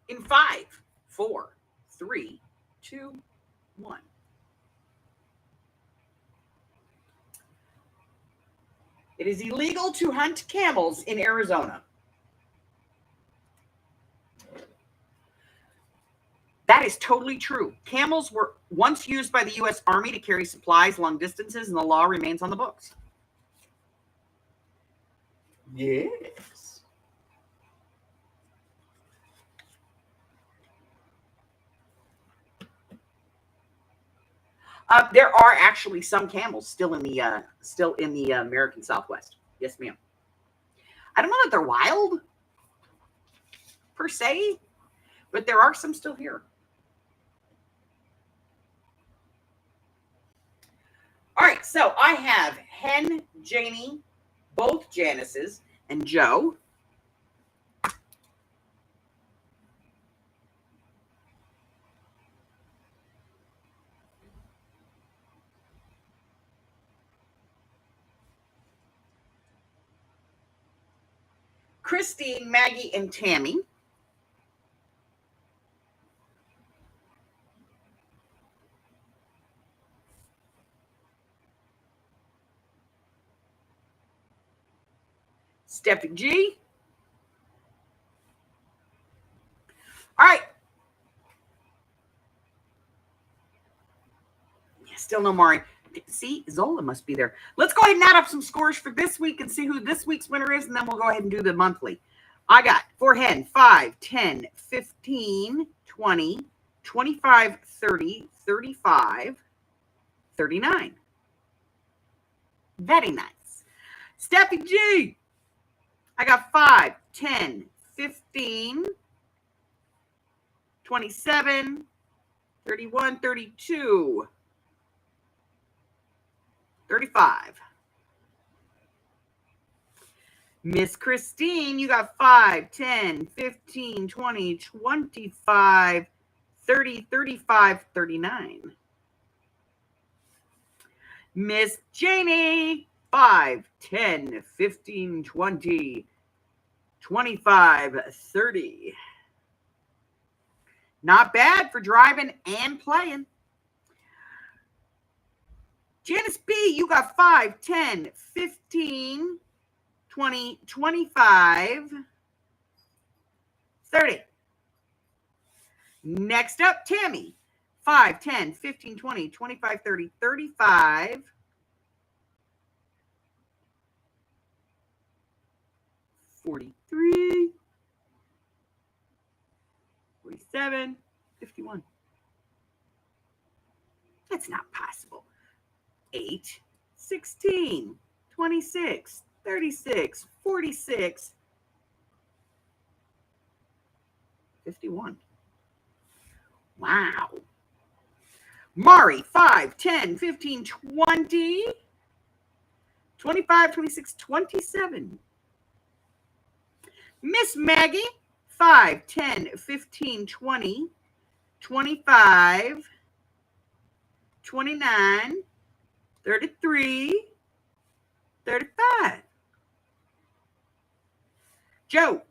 In 5, 4, 3, 2, 1. It is illegal to hunt camels in Arizona. That is totally true. Camels were once used by the U.S. Army to carry supplies long distances, and the law remains on the books. Yes. There are actually some camels still in the American Southwest. Yes, ma'am. I don't know that they're wild per se, but there are some still here. All right, so I have Hen, Janie, both Janices, and Joe. Christine, Maggie, and Tammy. Steffi G. All right. Still no Mari. See, Zola must be there. Let's go ahead and add up some scores for this week and see who this week's winner is, and then we'll go ahead and do the monthly. I got for Hen 5, 10, 15, 20, 25, 30, 35, 39. Very nice. Steffi G. I got 5, 10, 15, 27, 31, 32, 35. Miss Christine, you got 5, 10, 15, 20, 25, 30, 35, 39. Miss Janie, 5, 10, 15, 20, 25, 30. Not bad for driving and playing. Janice B, you got 5, 10, 15, 20, 25, 30. Next up, Tammy, 5, 10, 15, 20, 25, 30, 35, 43, 47, 51. That's not possible. 8, 16, 26, 36, 46, 51. Wow. Mari, 5, 10, 15, 20, 25, 26, 27. Miss Maggie, 5, 10, 15, 20, 25, 29, 33, 35. Joe,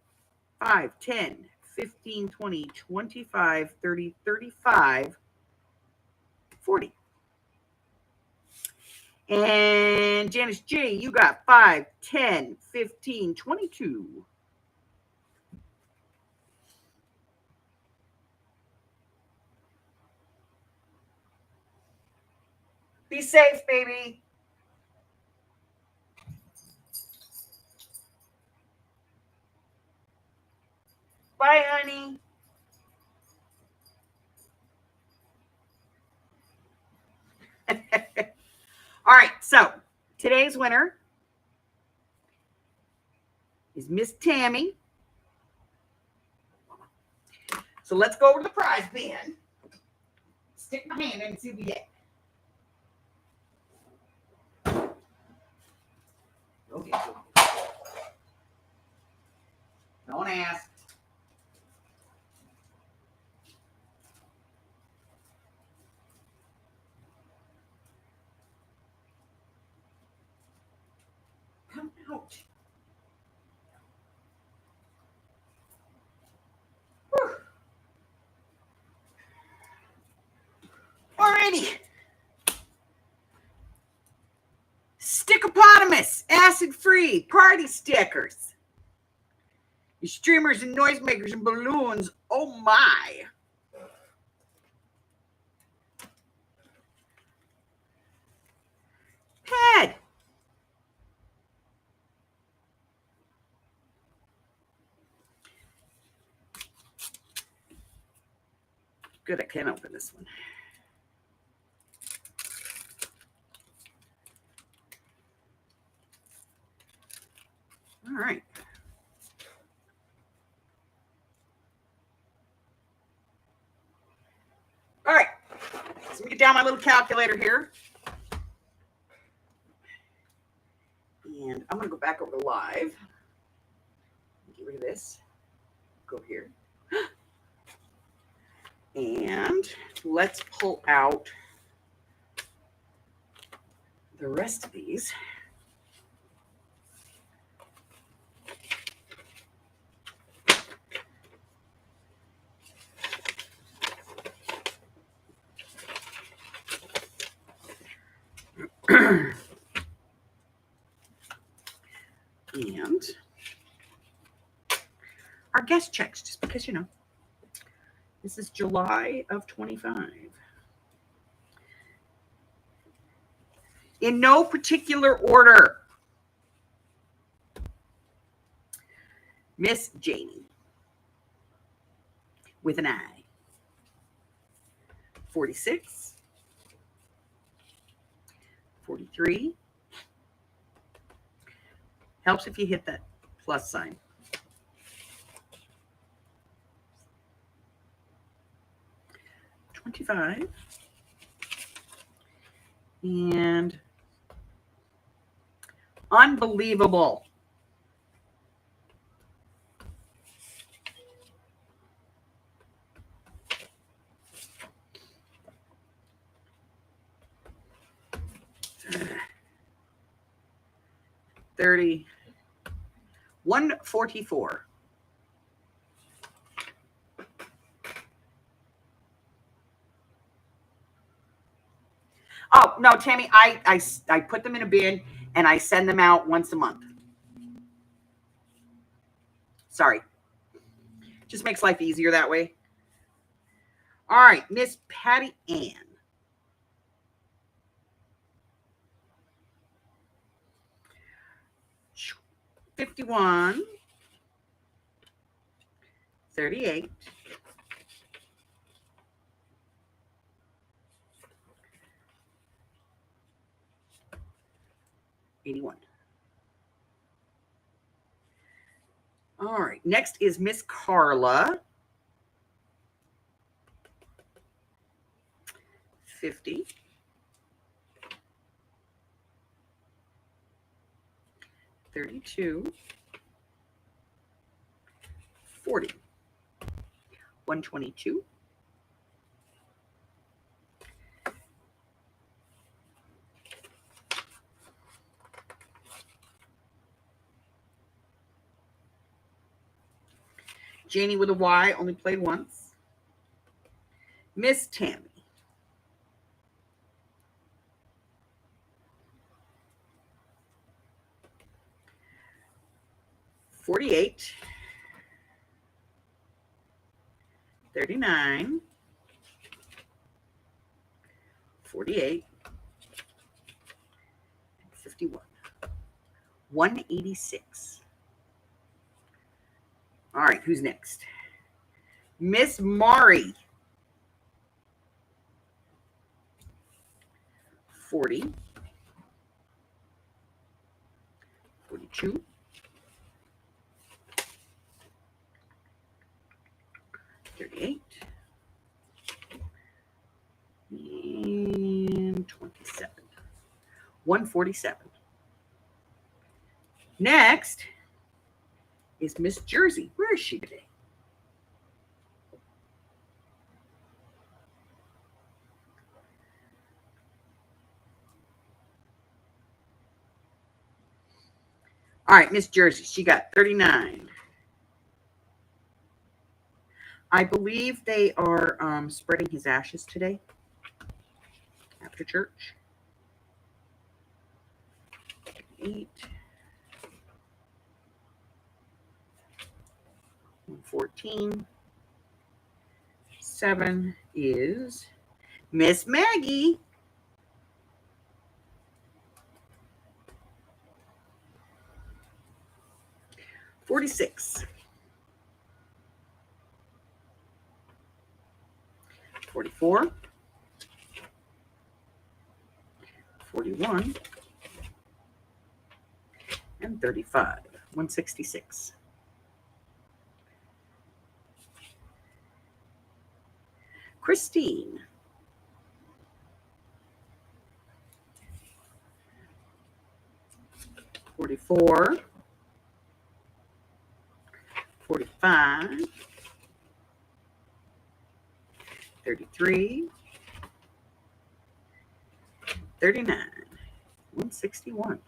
5, 10, 15, 20, 25, 30, 35, 40. And Janice J, you got 5, 10, 15, 22. Be safe, baby. Bye, honey. All right, so today's winner is Miss Tammy. So let's go over to the prize bin. Stick my hand in and see what we get. Okay. Don't ask. Come out. Whew. Alrighty. Stickopotamus, acid-free party stickers. Your streamers and noisemakers and balloons. Oh my. Pad. Good, I can't open this one. right. All right. So let me get down my little calculator here. And I'm going to go back over to live. Get rid of this. Go here. And let's pull out the rest of these. And our guest checks, just because, you know, this is July of 25. In no particular order. Miss Janie with an I. 46. 43. Helps if you hit that plus sign. 25. And unbelievable. $30. 144. Oh, no, Tammy, I put them in a bin and I send them out once a month. Sorry. Just makes life easier that way. All right, Miss Patty Ann. 51. 38. 81. All right, next is Miss Carla. 50. 32. 40. 122. Janie with a Y, only played once. Miss Tammy. 48. 39. 48. 51. 186. All right, who's next? Miss Mari. 40. 42. 38. And 27. 147. Next is Miss Jersey. Where is she today? All right, Miss Jersey. She got 39. I believe they are spreading his ashes today after church. 8. 114. 7 is Miss Maggie. 46. 44. 41. And 35. 166. Christine. 44. 45. 33. 39. 161.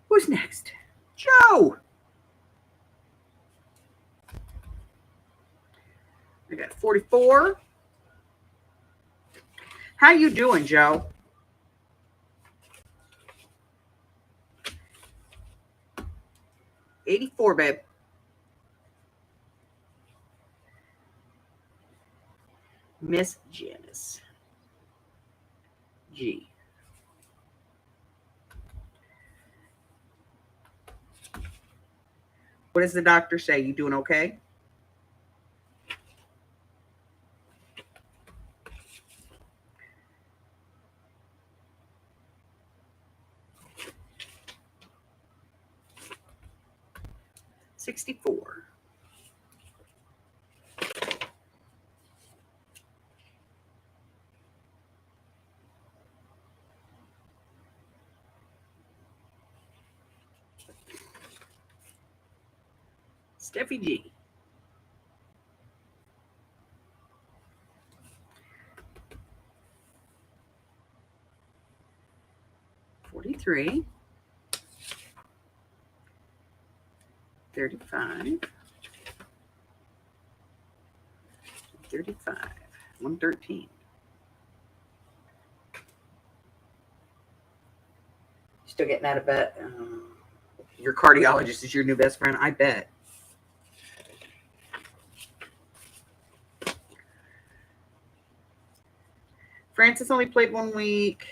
Who's next? Joe. I got 44. How you doing, Joe? 84, babe. Miss Janice. G. What does the doctor say? You doing okay? $64. Steffi G. 43. 35. 35. 113. Still getting out of bed? Your cardiologist is your new best friend? I bet. Francis only played 1 week.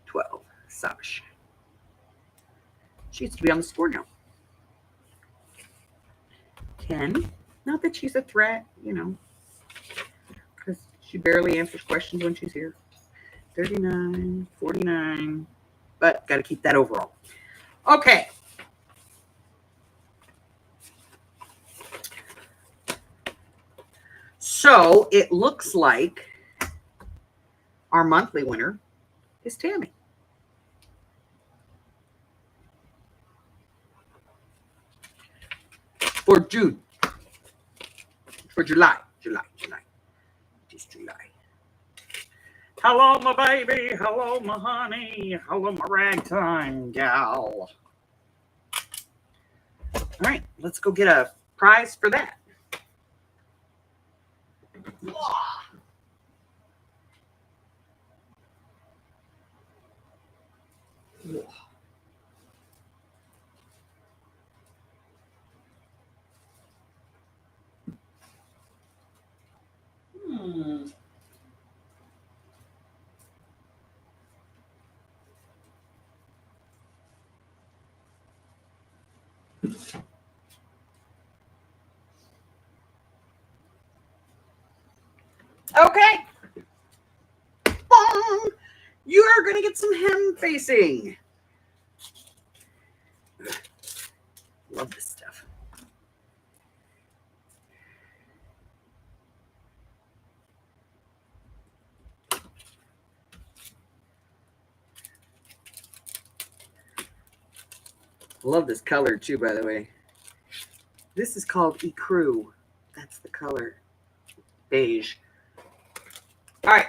12. Sash. She used to be on the score now. 10. Not that she's a threat, because she barely answers questions when she's here. 39, 49. But got to keep that overall. Okay. So it looks like our monthly winner is Tammy. For June. For July. It is July. Hello, my baby. Hello, my honey. Hello, my ragtime gal. All right, let's go get a prize for that. Okay. Bong. You are going to get some hem facing. Love this stuff. Love this color too, by the way. This is called Ecru. That's the color. Beige. All right.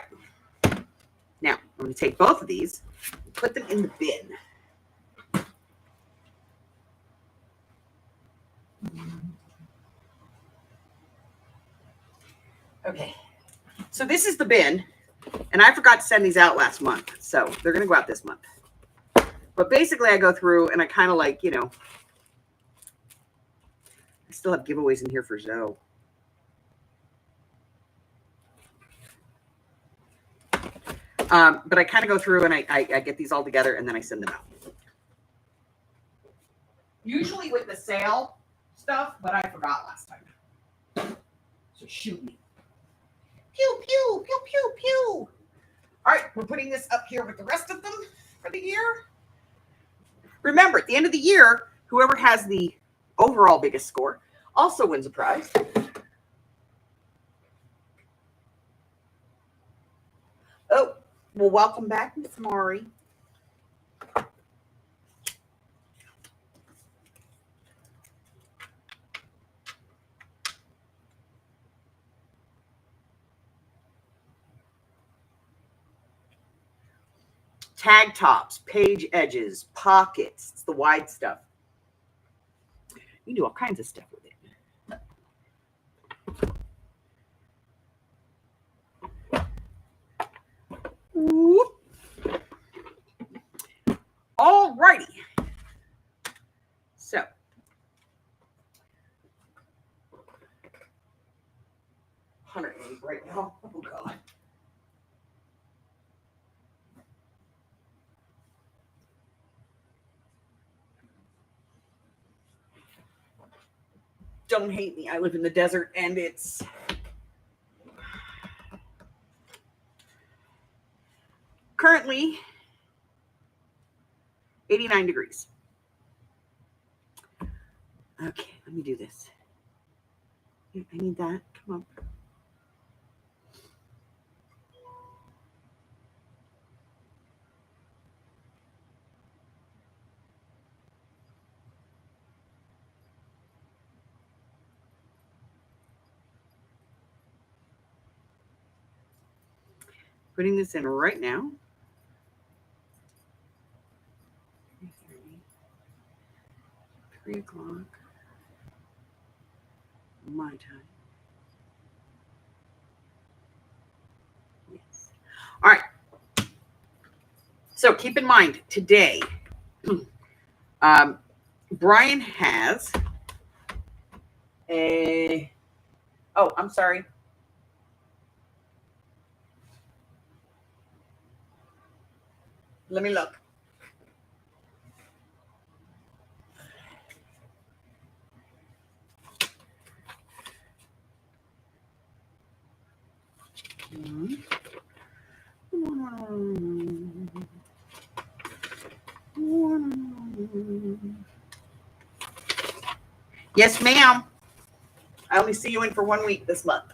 Now, I'm going to take both of these and put them in the bin. Okay. So this is the bin. And I forgot to send these out last month. So they're going to go out this month. But basically, I go through and I kind of like, I still have giveaways in here for Zoe. But I kind of go through and I get these all together and then I send them out. Usually with the sale stuff, but I forgot last time. So shoot me. Pew, pew, pew, pew, pew. All All right, we're putting this up here with the rest of them for the year. Remember, at the end of the year, whoever has the overall biggest score also wins a prize. Oh, well, welcome back, Miss Maury. Tag tops, page edges, pockets. It's the wide stuff. You can do all kinds of stuff with it. All righty. So, $108 right now. Oh, God. Don't hate me. I live in the desert and it's currently 89 degrees. Okay, let me do this. I need that. Come on. Putting this in right now. 3 o'clock. My time. Yes. All right. So keep in mind today, Brian has a. Oh, I'm sorry. Let me look. Yes, ma'am. I only see you in for 1 week this month.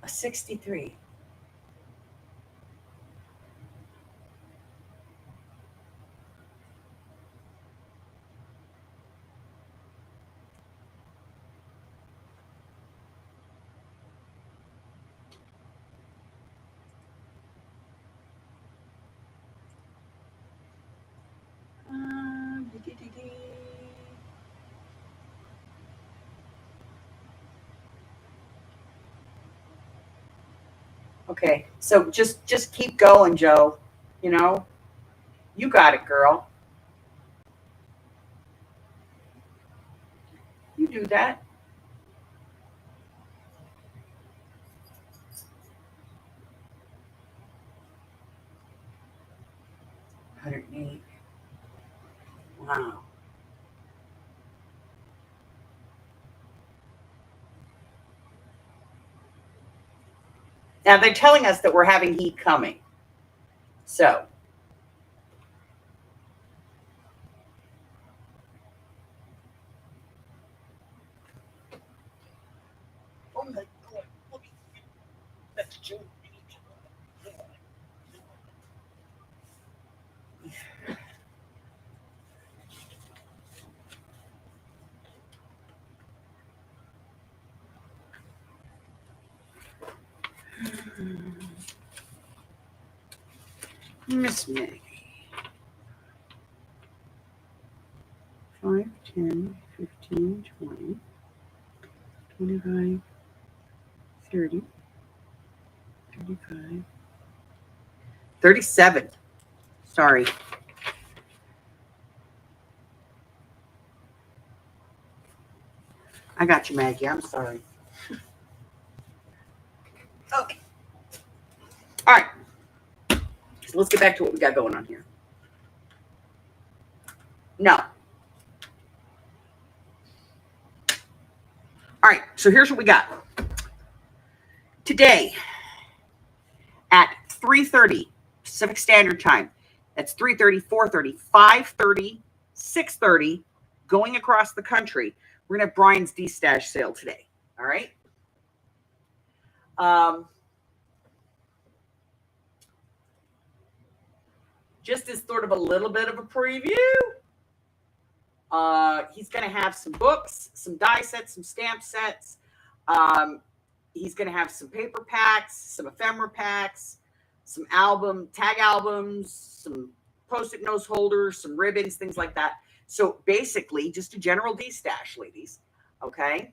A 63. Okay, so just keep going, Joe. You know, you got it, girl. You do that. $108. Wow. Now they're telling us that we're having heat coming. So. Oh my God. Look. That's June. Miss Maggie. 5, 10, 15, 20, 25, 30, 35, 37. Sorry. I got you, Maggie. I'm sorry. Okay. All right. So let's get back to what we got going on here. No. All right. So here's what we got. today at 3:30 Pacific Standard Time. That's 3:30, 4:30, 5:30, 6:30, going across the country. We're going to have Brian's D-Stash sale today. All right? Just as sort of a little bit of a preview, he's going to have some books, some die sets, some stamp sets. He's going to have some paper packs, some ephemera packs, some tag albums, some post-it note holders, some ribbons, things like that. So basically, just a general D-Stash, ladies. Okay?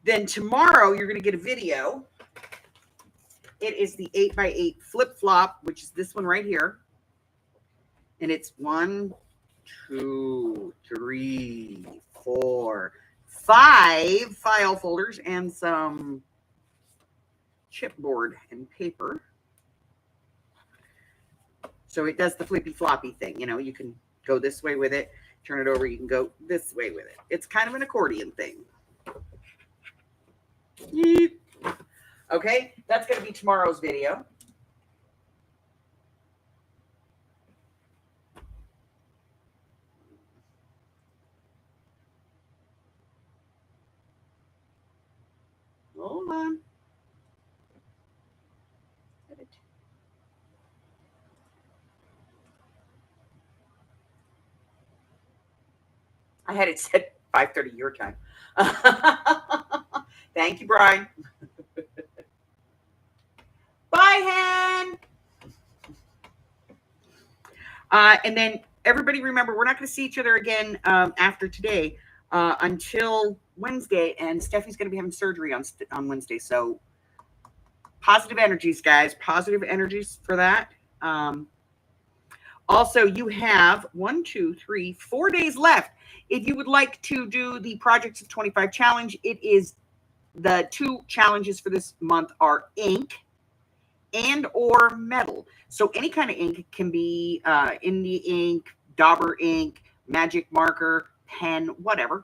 Then tomorrow, you're going to get a video. It is the 8x8 flip-flop, which is this one right here. And it's 1, 2, 3, 4, 5 file folders and some chipboard and paper. So it does the flippy floppy thing. You know, you can go this way with it, turn it over, you can go this way with it. It's kind of an accordion thing. Yeet. Okay, that's going to be tomorrow's video. Hold on. I had it set 5:30 your time. Thank you, Brian. Bye, Hen. And then everybody remember, we're not going to see each other again after today until Wednesday. And Steffi's going to be having surgery on Wednesday. So positive energies, guys. Positive energies for that. Also, you have 1, 2, 3, 4 days left. If you would like to do the Projects of 25 challenge, it is the 2 challenges for this month are ink and or metal. So any kind of ink can be Indie ink, Dauber ink, magic marker, pen, whatever,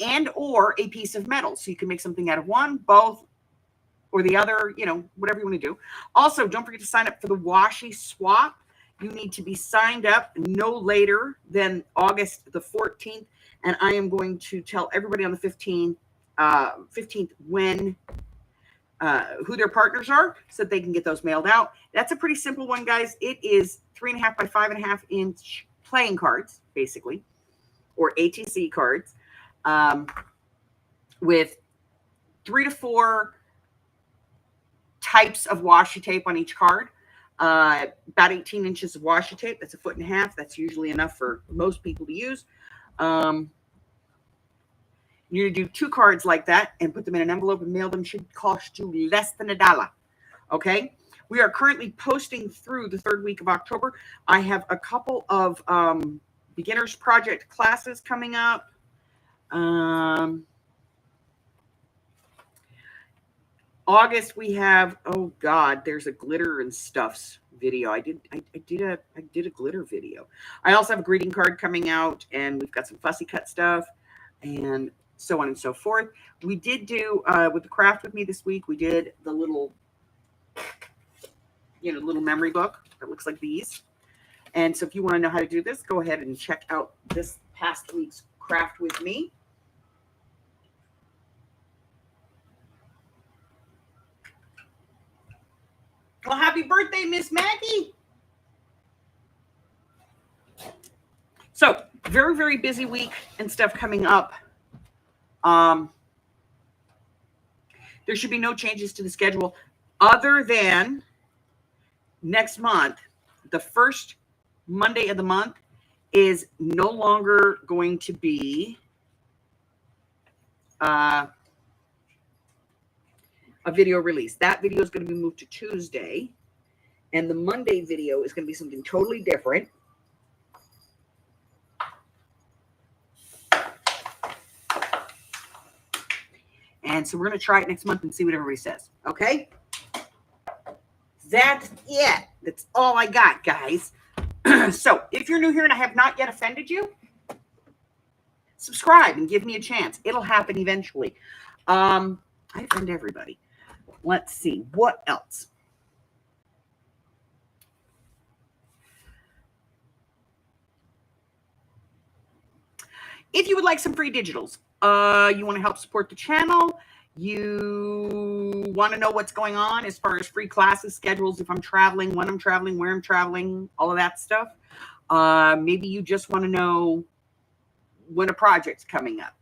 and or a piece of metal. So you can make something out of one, both, or the other, you know, whatever you want to do. Also, don't forget to sign up for the washi swap. You need to be signed up no later than August the 14th. And I am going to tell everybody on the 15th when who their partners are so that they can get those mailed out. That's a pretty simple one, guys. It is 3.5 by 5.5 inch playing cards, basically, or ATC cards, with 3 to 4 types of washi tape on each card. About 18 inches of washi tape. That's 1.5 feet. That's usually enough for most people to use. You do 2 cards like that and put them in an envelope and mail them. Should cost you less than $1. Okay. We are currently posting through the 3rd week of October. I have a couple of beginners project classes coming up. August we have, oh God, there's a glitter and stuffs video. I did a glitter video. I also have a greeting card coming out, and we've got some fussy cut stuff and so on and so forth. We did do with the craft with me this week, we did the little memory book that looks like these. And so if you want to know how to do this, go ahead and check out this past week's craft with me. Well, happy birthday, Miss Maggie. So very, very busy week and stuff coming up. There should be no changes to the schedule other than next month. The first Monday of the month is no longer going to be a video release. That video is going to be moved to Tuesday, and the Monday video is going to be something totally different. And so we're going to try it next month and see what everybody says. Okay? That's it. That's all I got, guys. So if you're new here and I have not yet offended you, subscribe and give me a chance. It'll happen eventually. I offend everybody. Let's see. What else? If you would like some free digitals, you want to help support the channel, you want to know what's going on as far as free classes, schedules, if I'm traveling, when I'm traveling, where I'm traveling, all of that stuff. Maybe you just want to know when a project's coming up.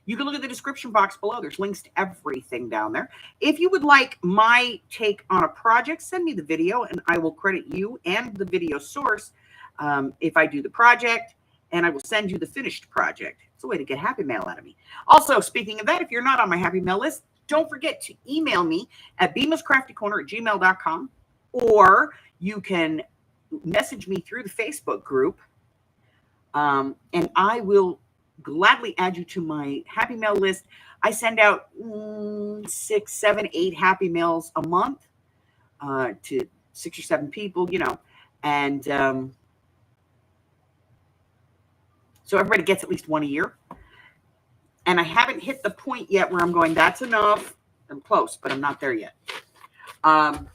You can look at the description box below. There's links to everything down there. If you would like my take on a project, send me the video and I will credit you and the video source if I do the project, and I will send you the finished project. It's a way to get Happy Mail out of me. Also, speaking of that, if you're not on my Happy Mail list, don't forget to email me at beamuscraftycorner@gmail.com, or you can message me through the Facebook group, and I will gladly add you to my Happy Mail list. I send out 6, 7, 8 Happy Mails a month to 6 or 7 people, and so everybody gets at least one a year. And I haven't hit the point yet where I'm going, that's enough. I'm close, but I'm not there yet. But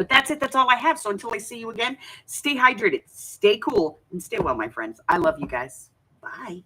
that's it. That's all I have. So until I see you again, stay hydrated, stay cool, and stay well, my friends. I love you guys. Bye.